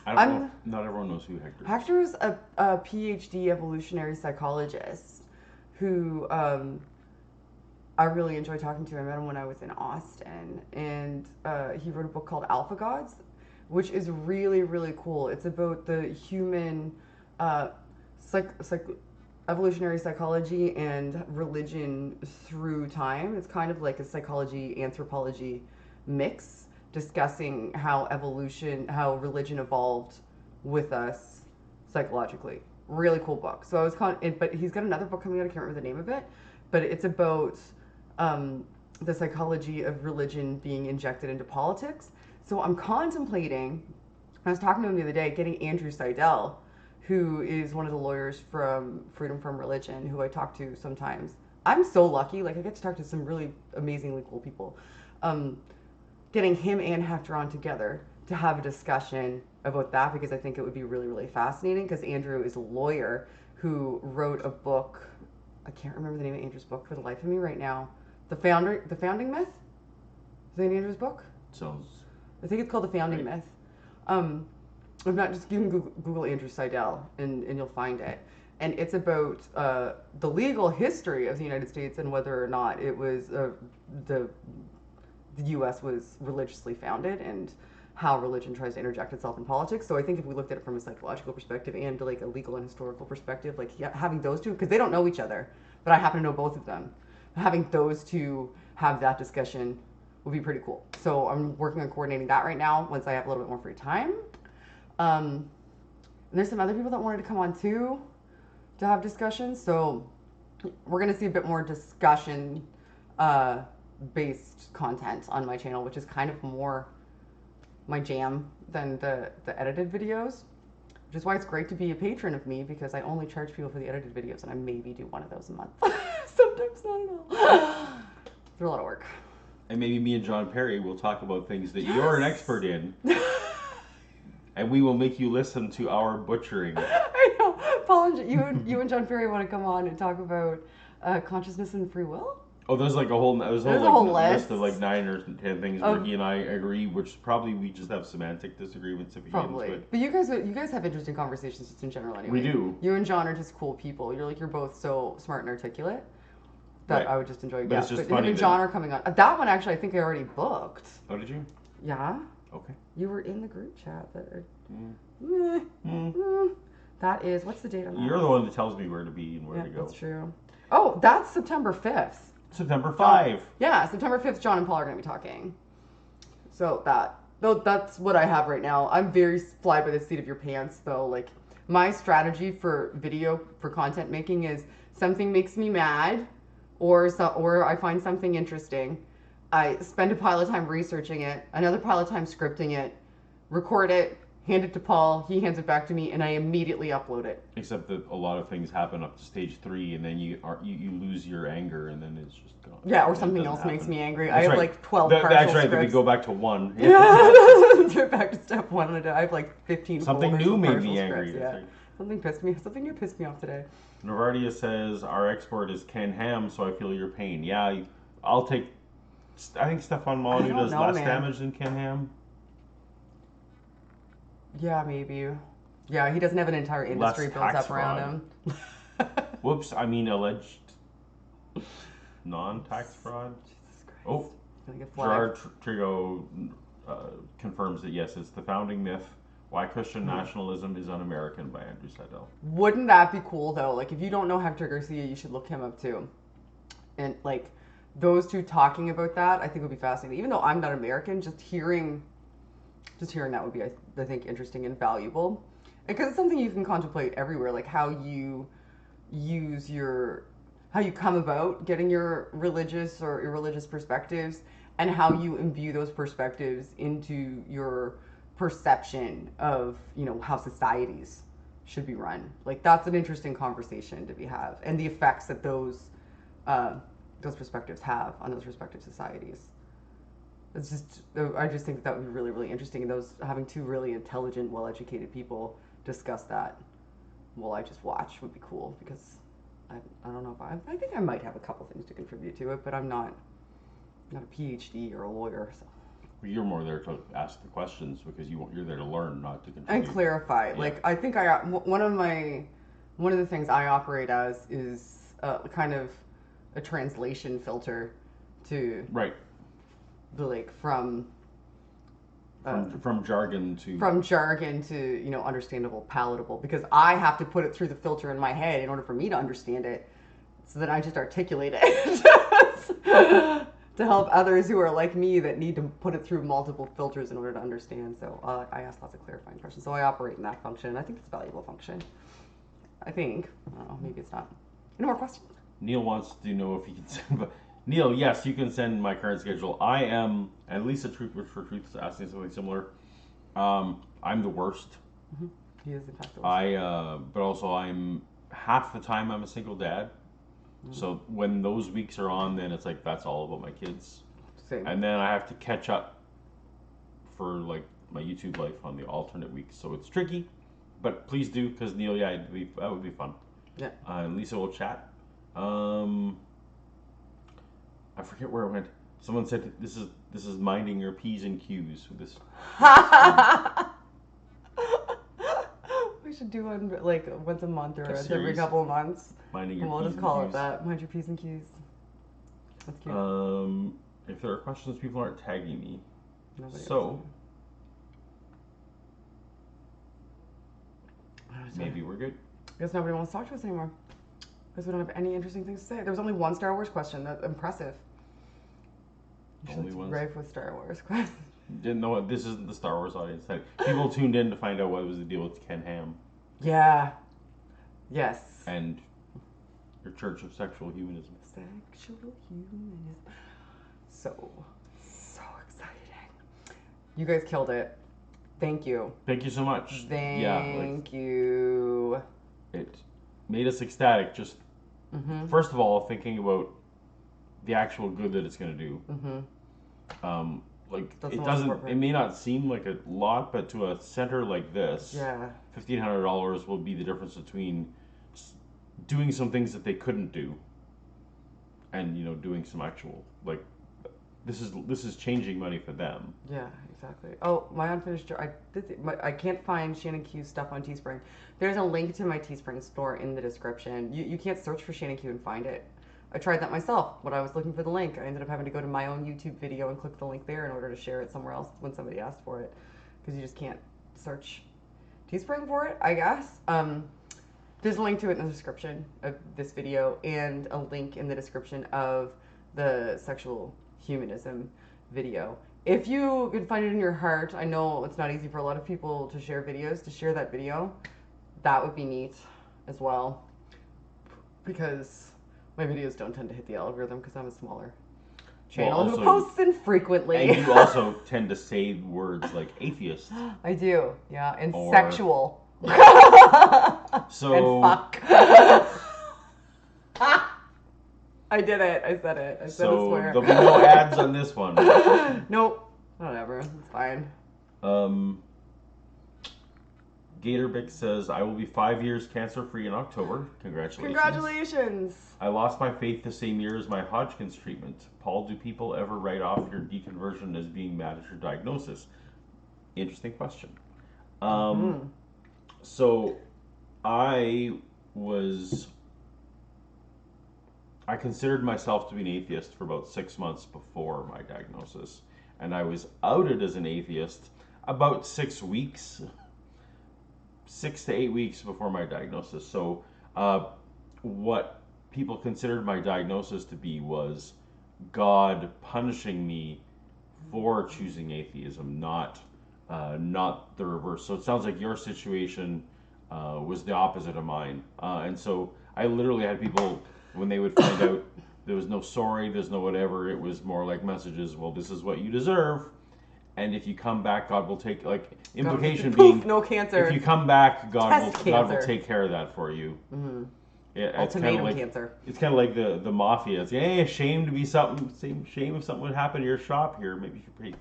B: I don't know. Not everyone knows who Hector is.
A: Hector's a PhD evolutionary psychologist who I really enjoy talking to. I met him when I was in Austin, and he wrote a book called Alpha Gods, which is really, really cool. It's about the human evolutionary psychology and religion through time. It's kind of like a psychology anthropology mix, discussing how religion evolved with us psychologically. Really cool book. So I was but he's got another book coming out. I can't remember the name of it, but it's about the psychology of religion being injected into politics. So I'm contemplating, I was talking to him the other day, getting Andrew Seidel, who is one of the lawyers from Freedom from Religion, who I talk to sometimes. I'm so lucky, like I get to talk to some really amazingly cool people. Getting him and Hector on together to have a discussion about that, because I think it would be really, really fascinating, because Andrew is a lawyer who wrote a book. I can't remember the name of Andrew's book for the life of me right now. The Founding Myth? Is that Andrew's book?
B: Sounds.
A: I think it's called The Founding Myth. If not, just you can Google Andrew Seidel and you'll find it. And it's about the legal history of the United States and whether or not it was the U.S. was religiously founded and how religion tries to interject itself in politics. So I think if we looked at it from a psychological perspective and like a legal and historical perspective, like having those two, because they don't know each other, but I happen to know both of them, having those two have that discussion would be pretty cool. So I'm working on coordinating that right now once I have a little bit more free time. And there's some other people that wanted to come on too to have discussions. So we're going to see a bit more discussion based content on my channel, which is kind of more my jam than the edited videos, which is why it's great to be a patron of me, because I only charge people for the edited videos and I maybe do one of those a month. Sometimes not at all. It's a lot of work.
B: And maybe me and John Perry will talk about things that you're an expert in. And we will make you listen to our butchering.
A: I know. Paul, you and John Perry want to come on and talk about consciousness and free will?
B: Oh, there's like a whole list of like 9 or 10 things where he and I agree, which probably we just have semantic disagreements if we get into it.
A: But you guys have interesting conversations just in general anyway.
B: We do.
A: You and John are just cool people. You're both so smart and articulate that right. I would just enjoy. But it's just funny. Him and John are coming on. That one actually I think I already booked.
B: Oh, did you?
A: Yeah.
B: Okay.
A: You were in the group chat. That That is, what's the date on that?
B: You're the one that tells me where to be and where to go.
A: That's true. Oh, that's September 5th.
B: September 5.
A: Yeah, September 5th, John and Paul are going to be talking. So that's what I have right now. I'm very fly by the seat of your pants, though. Like, my strategy for content making is something makes me mad, or I find something interesting. I spend a pile of time researching it, another pile of time scripting it, record it, hand it to Paul, he hands it back to me, and I immediately upload it.
B: Except that a lot of things happen up to stage 3, and then you lose your anger, and then it's just gone.
A: Yeah, or something else makes me angry.
B: That's
A: I have
B: right.
A: like 12 partial
B: That's right,
A: scripts.
B: then we go back to 1.
A: Yeah, back to step 1. I have like 15
B: Something new made me angry.
A: Scripts, yeah. Something new pissed me off today.
B: Novardia says, our export is Ken Ham, so I feel your pain. Yeah, I'll take... I think Stefan Molyneux does less damage than Ken Ham.
A: Yeah, maybe. Yeah, he doesn't have an entire industry built up around him.
B: Whoops, I mean alleged non-tax fraud.
A: Jesus Christ.
B: Oh, Gerard Trigo confirms that yes, it's the founding myth. Why Christian nationalism is un-American by Andrew Seidel.
A: Wouldn't that be cool though? Like, if you don't know Hector Garcia, you should look him up too. And like, those two talking about that, I think would be fascinating. Even though I'm not American, just hearing that would be, I think, interesting and valuable. Because it's something you can contemplate everywhere, like how you come about getting your religious or irreligious perspectives, and how you imbue those perspectives into your perception of, how societies should be run. Like, that's an interesting conversation to have, and the effects that those perspectives have on those respective societies. I just think that would be really, really interesting. And having two really intelligent, well-educated people discuss that while I just watch would be cool, because I don't know if I think I might have a couple things to contribute to it, but I'm not a PhD or a lawyer. So.
B: You're more there to ask the questions because you're there to learn, not to contribute.
A: And clarify. Yeah. Like, I think one of the things I operate as is kind of a translation filter to
B: right.
A: From
B: jargon to
A: understandable, palatable, because I have to put it through the filter in my head in order for me to understand it, so that I just articulate it to help others who are like me that need to put it through multiple filters in order to understand. So I ask lots of clarifying questions. So I operate in that function, and I think it's a valuable function. I don't know, maybe it's not. Any more questions?
B: Neil wants to know if he can send... Neil, yes, you can send my current schedule. I am, and Lisa Truth for Truth is asking something similar. I'm the worst.
A: Mm-hmm. He is in fact the worst.
B: But also I'm half the time I'm a single dad. Mm-hmm. So when those weeks are on, then it's like that's all about my kids.
A: Same.
B: And then I have to catch up for like my YouTube life on the alternate weeks. So it's tricky, but please do, because Neil, yeah, that would be fun.
A: Yeah.
B: And Lisa will chat. I forget where it went. Someone said this is minding your P's and Q's with this.
A: We should do one like once a month or every couple of months.
B: Minding your
A: P's and Q's. We'll just call it that. Mind your P's and Q's. That's cute.
B: If there are questions, people aren't tagging me. Maybe we're good.
A: I guess nobody wants to talk to us anymore. Because we don't have any interesting things to say. There was only one Star Wars question. That's impressive.
B: Only one.
A: Rife with Star Wars questions.
B: Didn't know what this isn't the Star Wars audience. People tuned in to find out what was the deal with Ken Ham.
A: Yeah. Yes.
B: And your Church of Sexual Humanism.
A: Sexual Humanism. So exciting. You guys killed it. Thank you.
B: Thank you so much.
A: Thank you.
B: It made us ecstatic. Just first of all, thinking about the actual good that it's going to do. Mm-hmm. It doesn't. It may not seem like a lot, but to a center like this, $1,500 will be the difference between doing some things that they couldn't do, and doing some actual this is changing money for them.
A: Yeah, exactly. Oh, my unfinished joke. I can't find Shannon Q stuff on Teespring. There's a link to my Teespring store in the description. You can't search for Shannon Q and find it. I tried that myself when I was looking for the link. I ended up having to go to my own YouTube video and click the link there in order to share it somewhere else when somebody asked for it, because you just can't search Teespring for it, I guess. There's a link to it in the description of this video and a link in the description of the sexual humanism video. If you could find it in your heart, I know it's not easy for a lot of people to share videos, to share that video. That would be neat as well. Because my videos don't tend to hit the algorithm because I'm a smaller channel who posts infrequently.
B: And you also tend to say words like atheist.
A: I do, yeah, and sexual.
B: So
A: and fuck. I did it. I said it. I said a swear.
B: There'll be no ads on this one.
A: Nope. Whatever. It's fine.
B: Gatorbic says, I will be 5 years cancer-free in October. Congratulations.
A: Congratulations.
B: I lost my faith the same year as my Hodgkin's treatment. Paul, do people ever write off your deconversion as being mad at your diagnosis? Interesting question. So I considered myself to be an atheist for about 6 months before my diagnosis. And I was outed as an atheist about 6 weeks, 6 to 8 weeks before my diagnosis. So what people considered my diagnosis to be was God punishing me for choosing atheism, not the reverse. So it sounds like your situation was the opposite of mine. And so I literally had people, when they would find out there was no sorry, there's no whatever, it was more like messages, well, this is what you deserve. And if you come back, God will take, like, implication being,
A: no cancer.
B: If you come back, God will take care of that for you.
A: Mm-hmm.
B: Yeah,
A: Ultimatum cancer.
B: It's kind of like the mafia. It's, hey, shame to be something, shame if something would happen to your shop here. Maybe you should pay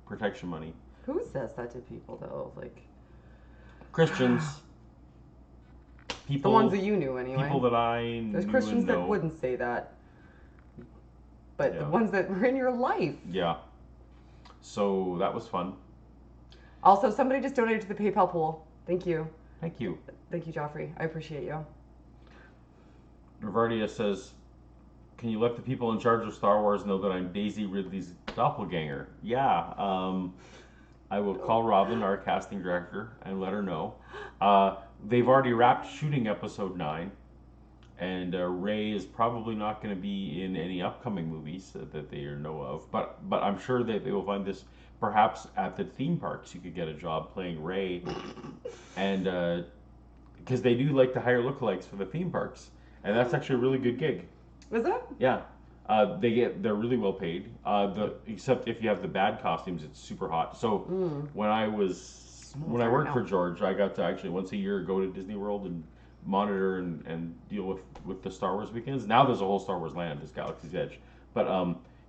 B: protection money.
A: Who says that to people, though? Like
B: Christians. People,
A: the ones that you knew, anyway.
B: People that I knew.
A: There's Christians that wouldn't say that. But the ones that were in your life.
B: Yeah. So that was fun.
A: Also, somebody just donated to the PayPal pool. Thank you.
B: Thank you.
A: Thank you, Joffrey. I appreciate you.
B: Rivardia says, can you let the people in charge of Star Wars know that I'm Daisy Ridley's doppelganger? Yeah. I will call Robin, our casting director, and let her know. They've already wrapped shooting episode 9. And Rey is probably not going to be in any upcoming movies that they know of. But I'm sure that they will find this perhaps at the theme parks. You could get a job playing Rey. And because they do like to hire lookalikes for the theme parks. And that's actually a really good gig.
A: Is it?
B: Yeah. They're really well paid. Except if you have the bad costumes, it's super hot. So when I worked for George, I got to actually once a year go to Disney World and monitor and deal with the Star Wars weekends. Now there's a whole Star Wars land, this Galaxy's Edge. But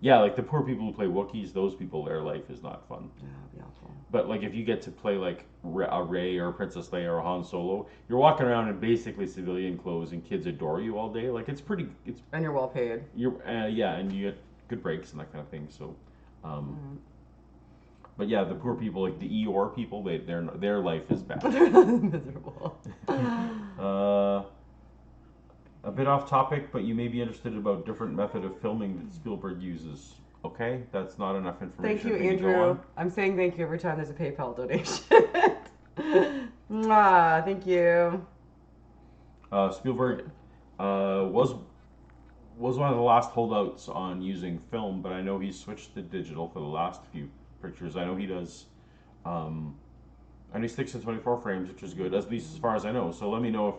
B: like the poor people who play Wookiees, those people, their life is not fun.
A: Yeah, that'd be awful.
B: But like if you get to play like a Rey or a Princess Leia or a Han Solo, you're walking around in basically civilian clothes and kids adore you all day. Like
A: and you're well paid.
B: And you get good breaks and that kind of thing. So, but yeah, the poor people, like the Eeyore people, their life is bad.
A: Miserable.
B: A bit off topic, but you may be interested about different method of filming that Spielberg uses. Okay, that's not enough information.
A: Thank you, Andrew. I'm saying thank you every time there's a PayPal donation. Mwah, thank you.
B: Spielberg was one of the last holdouts on using film, but I know he's switched to digital for the last few pictures. I know he does. And he sticks to 24 frames, which is good, at least as far as I know. So let me know if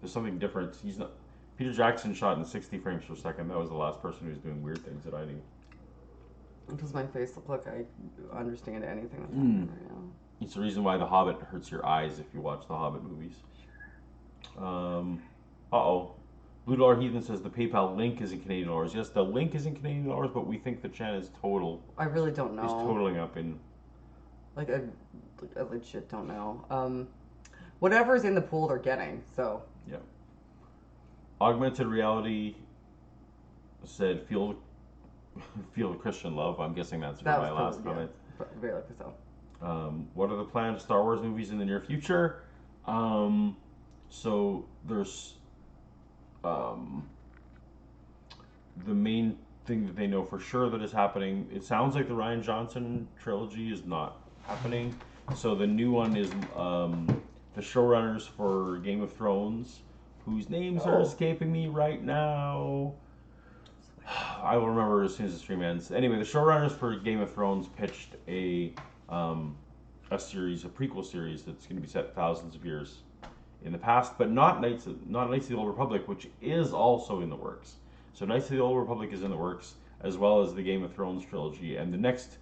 B: there's something different. He's not. Peter Jackson shot in 60 frames per second. That was the last person who was doing weird things that I knew.
A: Does my face look like I understand anything that's happening right now?
B: It's the reason why The Hobbit hurts your eyes if you watch the Hobbit movies. Blue Dollar Heathen says the PayPal link is in Canadian dollars. Yes, the link is in Canadian dollars, but we think that Shannon's total.
A: I really don't know.
B: Is totaling up in.
A: Like I legit don't know. Whatever's in the pool, they're getting. So.
B: Yeah. Augmented reality said feel the Christian love. I'm guessing that's for my last comment.
A: Yeah, very likely so.
B: What are the planned Star Wars movies in the near future? So there's the main thing that they know for sure that is happening. It sounds like the Rian Johnson trilogy is not happening. So the new one is the showrunners for Game of Thrones, whose names are escaping me right now. I will remember as soon as the stream ends. Anyway, the showrunners for Game of Thrones pitched a series, a prequel series that's going to be set thousands of years in the past, but not Knights of the Old Republic, which is also in the works. So Knights of the Old Republic is in the works, as well as the Game of Thrones trilogy, and the next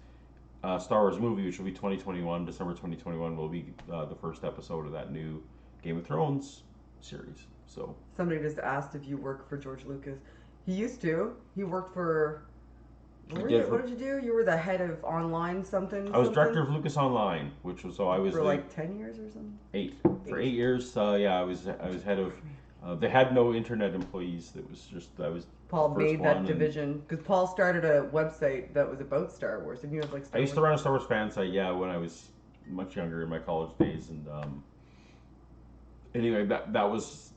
B: Star Wars movie, which will be December 2021, will be the first episode of that new Game of Thrones series. So
A: somebody just asked if you work for George Lucas. He used to. He worked for. What did you do? You were the head of online something.
B: I was director of Lucas Online, which was I was
A: for like 10 years or something.
B: 8 for 8 years. I was head of. They had no internet employees. It was just I was.
A: Paul made that division because Paul started a website that was about Star Wars, and you have like.
B: I used to run a Star Wars fan site, when I was much younger in my college days, and anyway, that was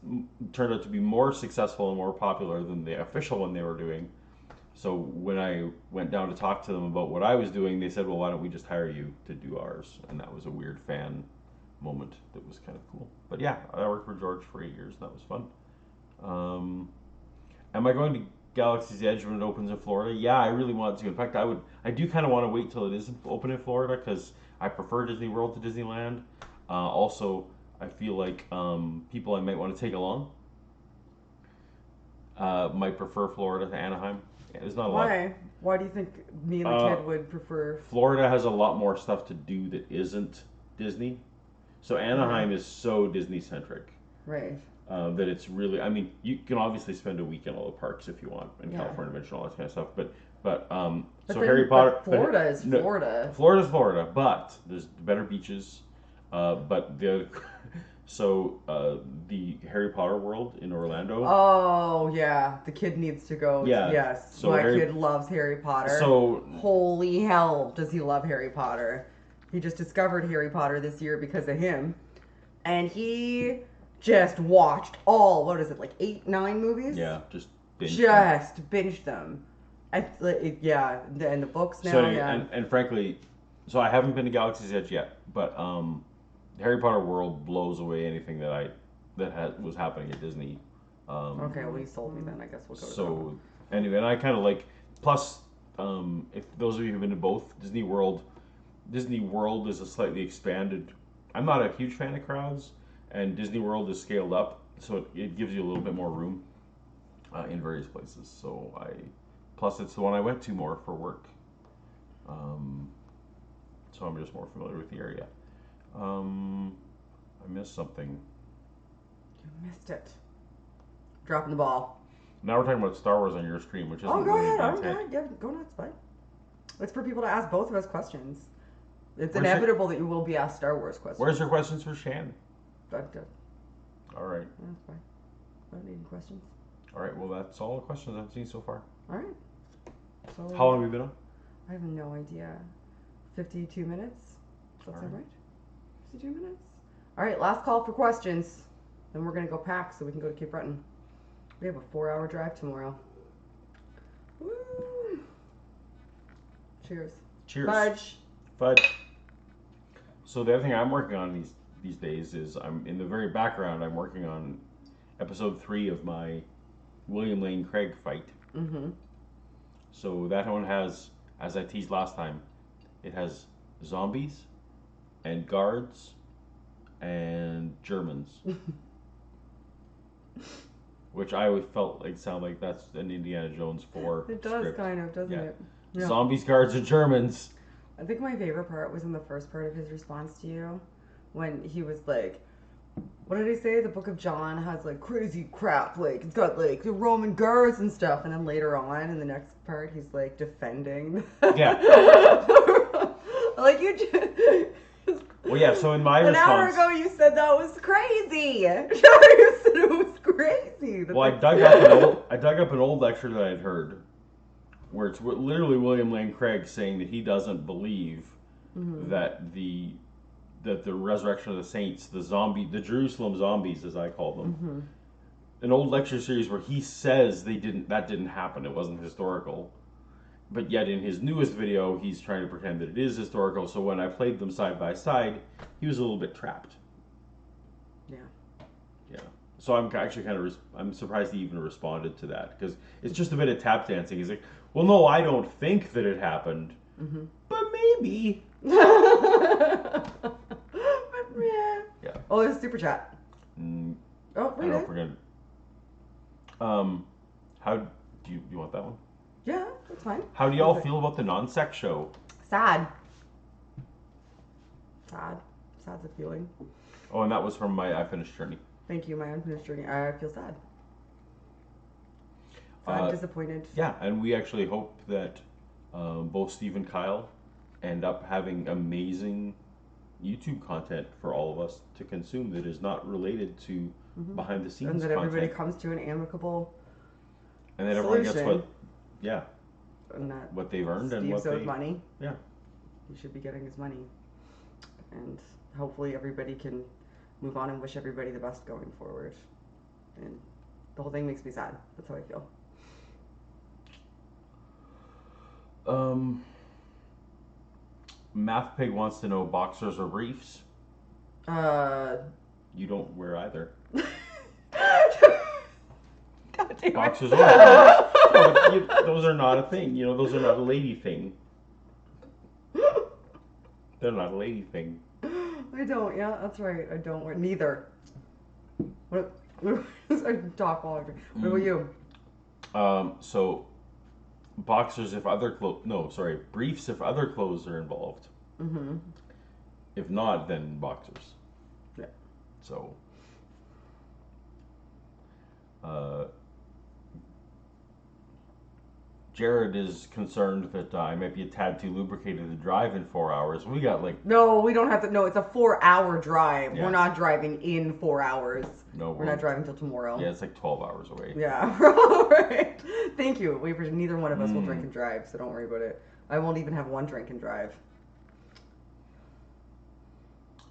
B: turned out to be more successful and more popular than the official one they were doing. So when I went down to talk to them about what I was doing, they said, "Well, why don't we just hire you to do ours?" And that was a weird fan moment that was kind of cool. But yeah, I worked for George for 8 years, and that was fun. Am I going to Galaxy's Edge when it opens in Florida? Yeah, I really want to. In fact, I do kind of want to wait till it is open in Florida because I prefer Disney World to Disneyland. Also, I feel like people I might want to take along might prefer Florida to Anaheim. Yeah, there's not a lot.
A: Why? Why do you think me and the kid would prefer?
B: Florida has a lot more stuff to do that isn't Disney. So Anaheim is so Disney centric.
A: Right.
B: That it's really, I mean, you can obviously spend a week in all the parks if you want, in California Adventure and all that kind of stuff, but so Harry Potter.
A: Florida is Florida.
B: Florida's Florida, but there's better beaches. But the the Harry Potter world in Orlando.
A: Oh yeah, the kid needs to go.
B: Yeah.
A: Yes,
B: So
A: my kid loves Harry Potter.
B: So
A: holy hell, does he love Harry Potter? He just discovered Harry Potter this year because of him, and he just watched all, what is it, like 8, 9 movies?
B: Yeah, just
A: binged them. And the books now.
B: So and frankly, so I haven't been to Galaxy's Edge yet, but Harry Potter World blows away anything that was happening at Disney.
A: Okay, well you sold me then. I guess we'll go.
B: So anyway, and I kind of like. Plus, if those of you who've been to both Disney World is a slightly expanded. I'm not a huge fan of crowds. And Disney World is scaled up, so it gives you a little bit more room in various places. So plus it's the one I went to more for work. So I'm just more familiar with the area. I missed something.
A: You missed it. Dropping the ball.
B: Now we're talking about Star Wars on your stream, which is
A: go ahead. Yeah, go nuts, bud. It's for people to ask both of us questions. It's inevitable that you will be asked Star Wars questions.
B: Where's your questions for Shan?
A: All
B: right.
A: That's fine. I don't need any questions.
B: All right. Well, that's all the questions I've seen so far.
A: All right. So
B: how long have we been on?
A: I have no idea. 52 minutes. Does that sound right? 52 minutes. All right. Last call for questions. Then we're gonna go pack so we can go to Cape Breton. We have a 4-hour drive tomorrow. Woo! Cheers.
B: Cheers. Fudge. So the other thing I'm working on these days is I'm in the very background. I'm working on episode 3 of my William Lane Craig fight. Mm-hmm. So that one has, as I teased last time, it has zombies and guards and Germans, which I always felt like sound like that's an Indiana Jones 4.
A: It does
B: script.
A: kind of, doesn't it?
B: Yeah. Zombies, guards, and Germans.
A: I think my favorite part was in the first part of his response to you, when he was like, what did he say? The Book of John has like crazy crap, like it's got like the Roman guards and stuff, and then later on in the next part he's like defending.
B: Yeah.
A: Like you just.
B: Well, yeah. So in my
A: response, an hour ago you said that was crazy. You said it was crazy.
B: Well, I dug up an old lecture that I'd heard, where it's literally William Lane Craig saying that he doesn't believe that the resurrection of the saints, the Jerusalem zombies, as I call them, an old lecture series where he says that didn't happen. It wasn't historical, but yet in his newest video, he's trying to pretend that it is historical. So when I played them side by side, he was a little bit trapped.
A: Yeah.
B: Yeah. So I'm actually kind of I'm surprised he even responded to that because it's just a bit of tap dancing. He's like, well, no, I don't think that it happened, but maybe.
A: Yeah.
B: Yeah.
A: Oh, there's a super chat. Oh,
B: I
A: read
B: don't
A: it.
B: forget. How do you want that one?
A: Yeah, that's fine.
B: How do y'all feel about the non-sex show?
A: Sad. Sad's a feeling.
B: Oh, and that was from my I Finished Journey.
A: Thank you, my unfinished journey. I feel sad. Sad, disappointed.
B: Yeah, and we actually hope that both Steve and Kyle end up having amazing YouTube content for all of us to consume that is not related to behind the scenes
A: and that
B: content.
A: everybody comes to an amicable
B: and that
A: solution.
B: Everyone gets
A: and that
B: what they've earned
A: Steve's
B: and what
A: owed
B: they
A: money.
B: Yeah.
A: He should be getting his money. And hopefully everybody can move on and wish everybody the best going forward. And the whole thing makes me sad. That's how I feel.
B: Math Pig wants to know boxers or briefs. You don't wear either.
A: God damn
B: boxers or briefs. No, those are not a thing. Those are not a lady thing. They're not a lady thing.
A: I don't. Yeah, that's right. I don't wear neither. What I talk all over. What about you?
B: So boxers if other briefs if other clothes are involved. If not, then boxers.
A: Yeah.
B: So Jared is concerned that I might be a tad too lubricated to drive in 4 hours. We got
A: No, we don't have to. No, it's a 4-hour drive.
B: Yeah.
A: We're not driving in 4 hours.
B: No,
A: we're not driving till tomorrow.
B: Yeah, it's like 12 hours away.
A: Yeah, right. Thank you. Neither one of us will drink and drive, so don't worry about it. I won't even have one drink and drive.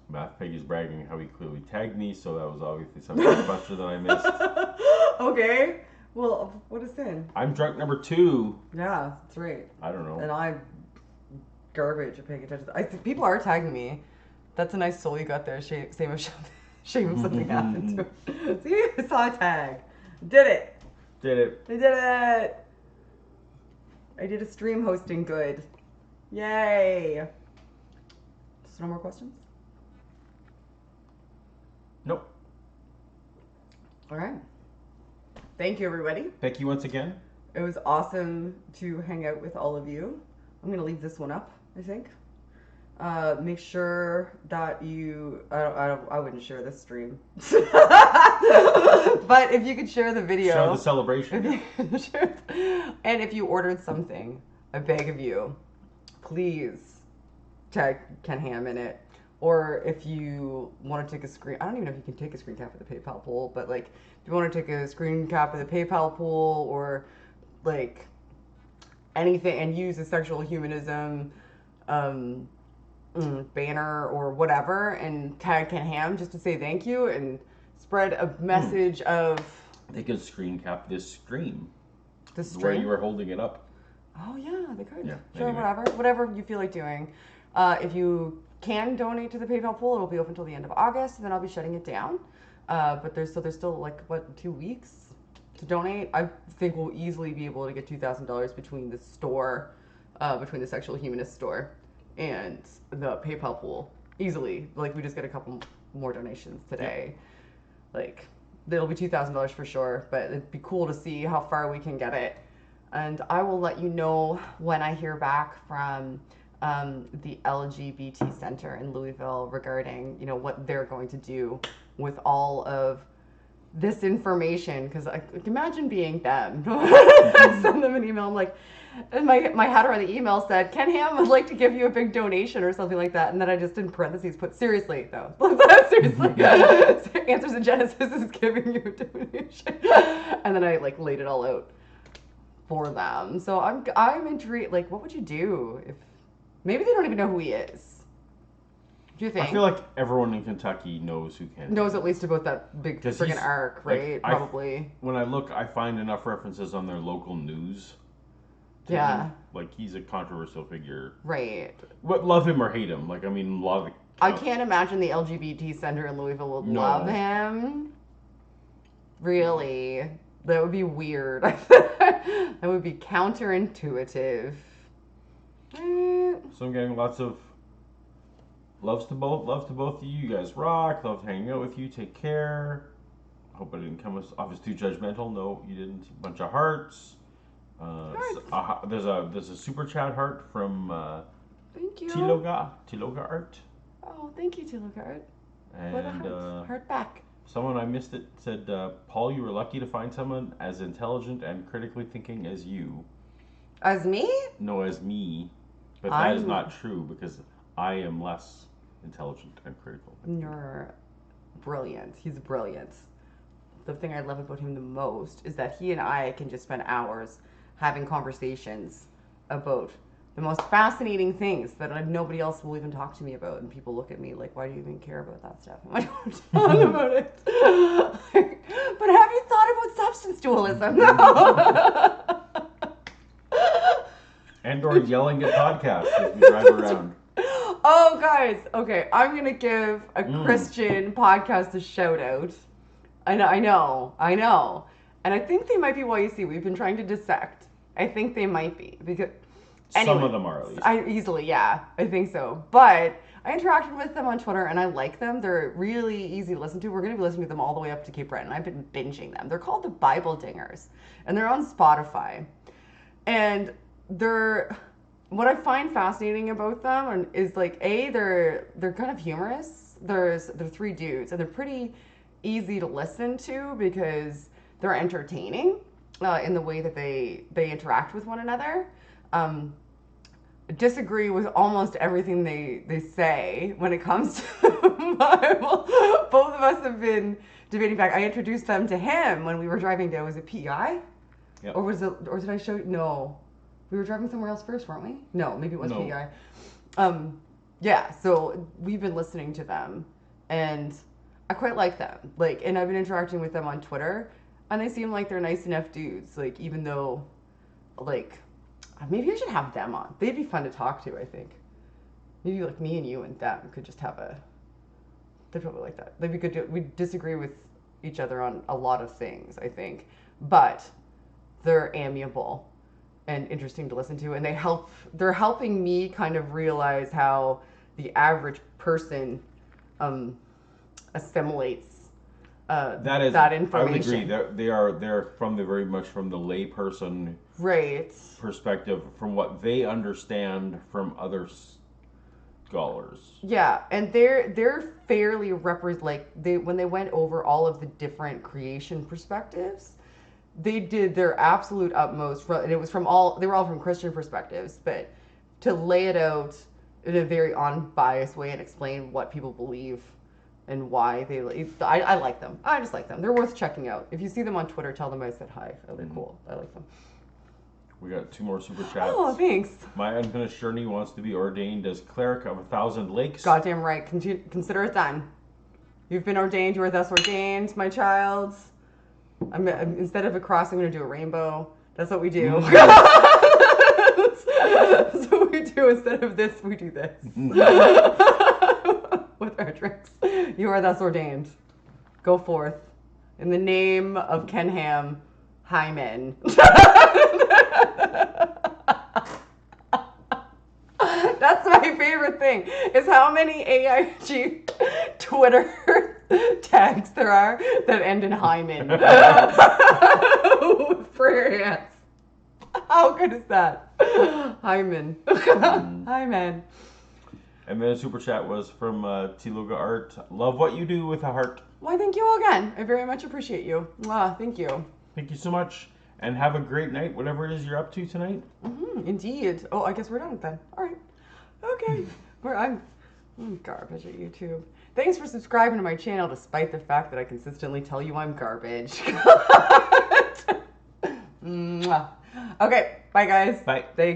B: Math Pig is bragging how he clearly tagged me, so that was obviously some question that I missed.
A: Okay. Well, what is sin?
B: I'm drunk number 2.
A: Yeah, that's right.
B: I don't know.
A: And I'm garbage at paying attention. I think people are tagging me. That's a nice soul you got there. Shame if something happened to him. See, I saw a tag. Did it. I did it. I did a stream hosting good. Yay. So no more questions?
B: Nope.
A: All right. Thank you, everybody.
B: Thank you once again.
A: It was awesome to hang out with all of you. I'm going to leave this one up, I think. Make sure that you... I wouldn't share this stream. But if you could share the video...
B: Show the celebration.
A: And if you ordered something, I beg of you, please tag Ken Ham in it. Or if you want to take a screen... I don't even know if you can take a screen cap of the PayPal poll, but like... If you want to take a screen cap of the PayPal poll or like anything and use a sexual humanism banner or whatever and tag Ken Ham just to say thank you and spread a message of...
B: They could screen cap this stream.
A: This stream?
B: Where you were holding it up.
A: Oh yeah, they could.
B: Yeah,
A: sure,
B: anyway.
A: Whatever you feel like doing. If you can donate to the PayPal poll, it'll be open until the end of August, and then I'll be shutting it down. But there's still like, what, 2 weeks to donate? I think we'll easily be able to get $2,000 between the store, between the Sexual Humanist store and the PayPal pool. Easily. Like, we just get a couple more donations today. Yeah. Like, it'll be $2,000 for sure, but it'd be cool to see how far we can get it. And I will let you know when I hear back from the LGBT Center in Louisville regarding, what they're going to do with all of this information, because I imagine being them. Send them an email. I'm like, and my header on the email said, Ken Ham would like to give you a big donation or something like that. And then I just in parentheses put, seriously though. Seriously. Answers in Genesis is giving you a donation. And then I like laid it all out for them. So I'm intrigued. Like, what would you do if maybe they don't even know who he is? Do you think?
B: I feel like everyone in Kentucky knows who Ken
A: knows at least about that big friggin' arc, right?
B: Like,
A: probably.
B: When I look, I find enough references on their local news.
A: Yeah.
B: Like, he's a controversial figure.
A: Right.
B: Love him or hate him. Like, I mean, a lot of
A: I can't imagine the LGBT Center in Louisville would love him. Really. That would be weird. That would be counterintuitive.
B: So I'm getting lots of love to both of you. You guys rock. Love hanging out with you. Take care. Hope I didn't come off as too judgmental. No, you didn't. A bunch of hearts. There's a super chat heart from
A: thank you.
B: Tiloga Art.
A: Oh, thank you, Tiloga Art.
B: And
A: heart back.
B: Someone, I missed it, said, Paul, you were lucky to find someone as intelligent and critically thinking as you.
A: As me?
B: No, as me. But that is not true because I am less intelligent and critical.
A: You're brilliant. He's brilliant. The thing I love about him the most is that he and I can just spend hours having conversations about the most fascinating things that nobody else will even talk to me about. And people look at me like, why do you even care about that stuff? I don't talk about it. But have you thought about substance dualism? No.
B: And or yelling at podcasts as we drive around.
A: Oh, guys. Okay, I'm going to give a Christian podcast a shout out. I know. And I think they might be YEC. We've been trying to dissect. I think they might be. Because anyway,
B: some of them are, at least.
A: Easily, yeah. I think so. But I interacted with them on Twitter, and I like them. They're really easy to listen to. We're going to be listening to them all the way up to Cape Breton. I've been binging them. They're called the Bible Dingers, and they're on Spotify. And what I find fascinating about them is like, they're kind of humorous. They're three dudes, and they're pretty easy to listen to because they're entertaining in the way that they interact with one another. Disagree with almost everything they say when it comes to Bible. Both of us have been debating back. I introduced them to him when we were driving down. Was it PEI?
B: Yep.
A: Or did I show? No, we were driving somewhere else first, weren't we? No, maybe it was PEI. Yeah. So we've been listening to them, and I quite like them. And I've been interacting with them on Twitter, and they seem like they're nice enough dudes. Even though, maybe I should have them on. They'd be fun to talk to, I think. Maybe me and you and them could just have they'd probably like that. They'd be good we disagree with each other on a lot of things, I think. But they're amiable and interesting to listen to, and they're helping me kind of realize how the average person assimilates that information.
B: I would agree. They're very much from the lay person perspective, from what they understand from other scholars.
A: Yeah, and they're fairly when they went over all of the different creation perspectives, they did their absolute utmost, and it was they were all from Christian perspectives, but to lay it out in a very unbiased way and explain what people believe and why I like them. I just like them. They're worth checking out. If you see them on Twitter, tell them I said hi. They're cool. I like them.
B: We got 2 more super chats.
A: Oh, thanks.
B: My unfinished journey wants to be ordained as cleric of 1,000 lakes.
A: Goddamn right. Consider it done. You've been ordained. You are thus ordained, my child. Instead of a cross, I'm going to do a rainbow. That's what we do. That's what we do. Instead of this, we do this. With our drinks. You are thus ordained. Go forth. In the name of Kenham Hyman. That's my favorite thing, is how many AIG Twitter tags there are that end in Hyman. With prayer hands. How good is that? Hyman. Hyman.
B: And then a super chat was from Tiloga Art. Love what you do with a heart.
A: Why, thank you again. I very much appreciate you. Thank you.
B: Thank you so much. And have a great night, whatever it is you're up to tonight.
A: Indeed. Oh, I guess we're done then. All right. Okay. I'm garbage at YouTube. Thanks for subscribing to my channel despite the fact that I consistently tell you I'm garbage. Okay. Bye, guys.
B: Bye.
A: Thanks.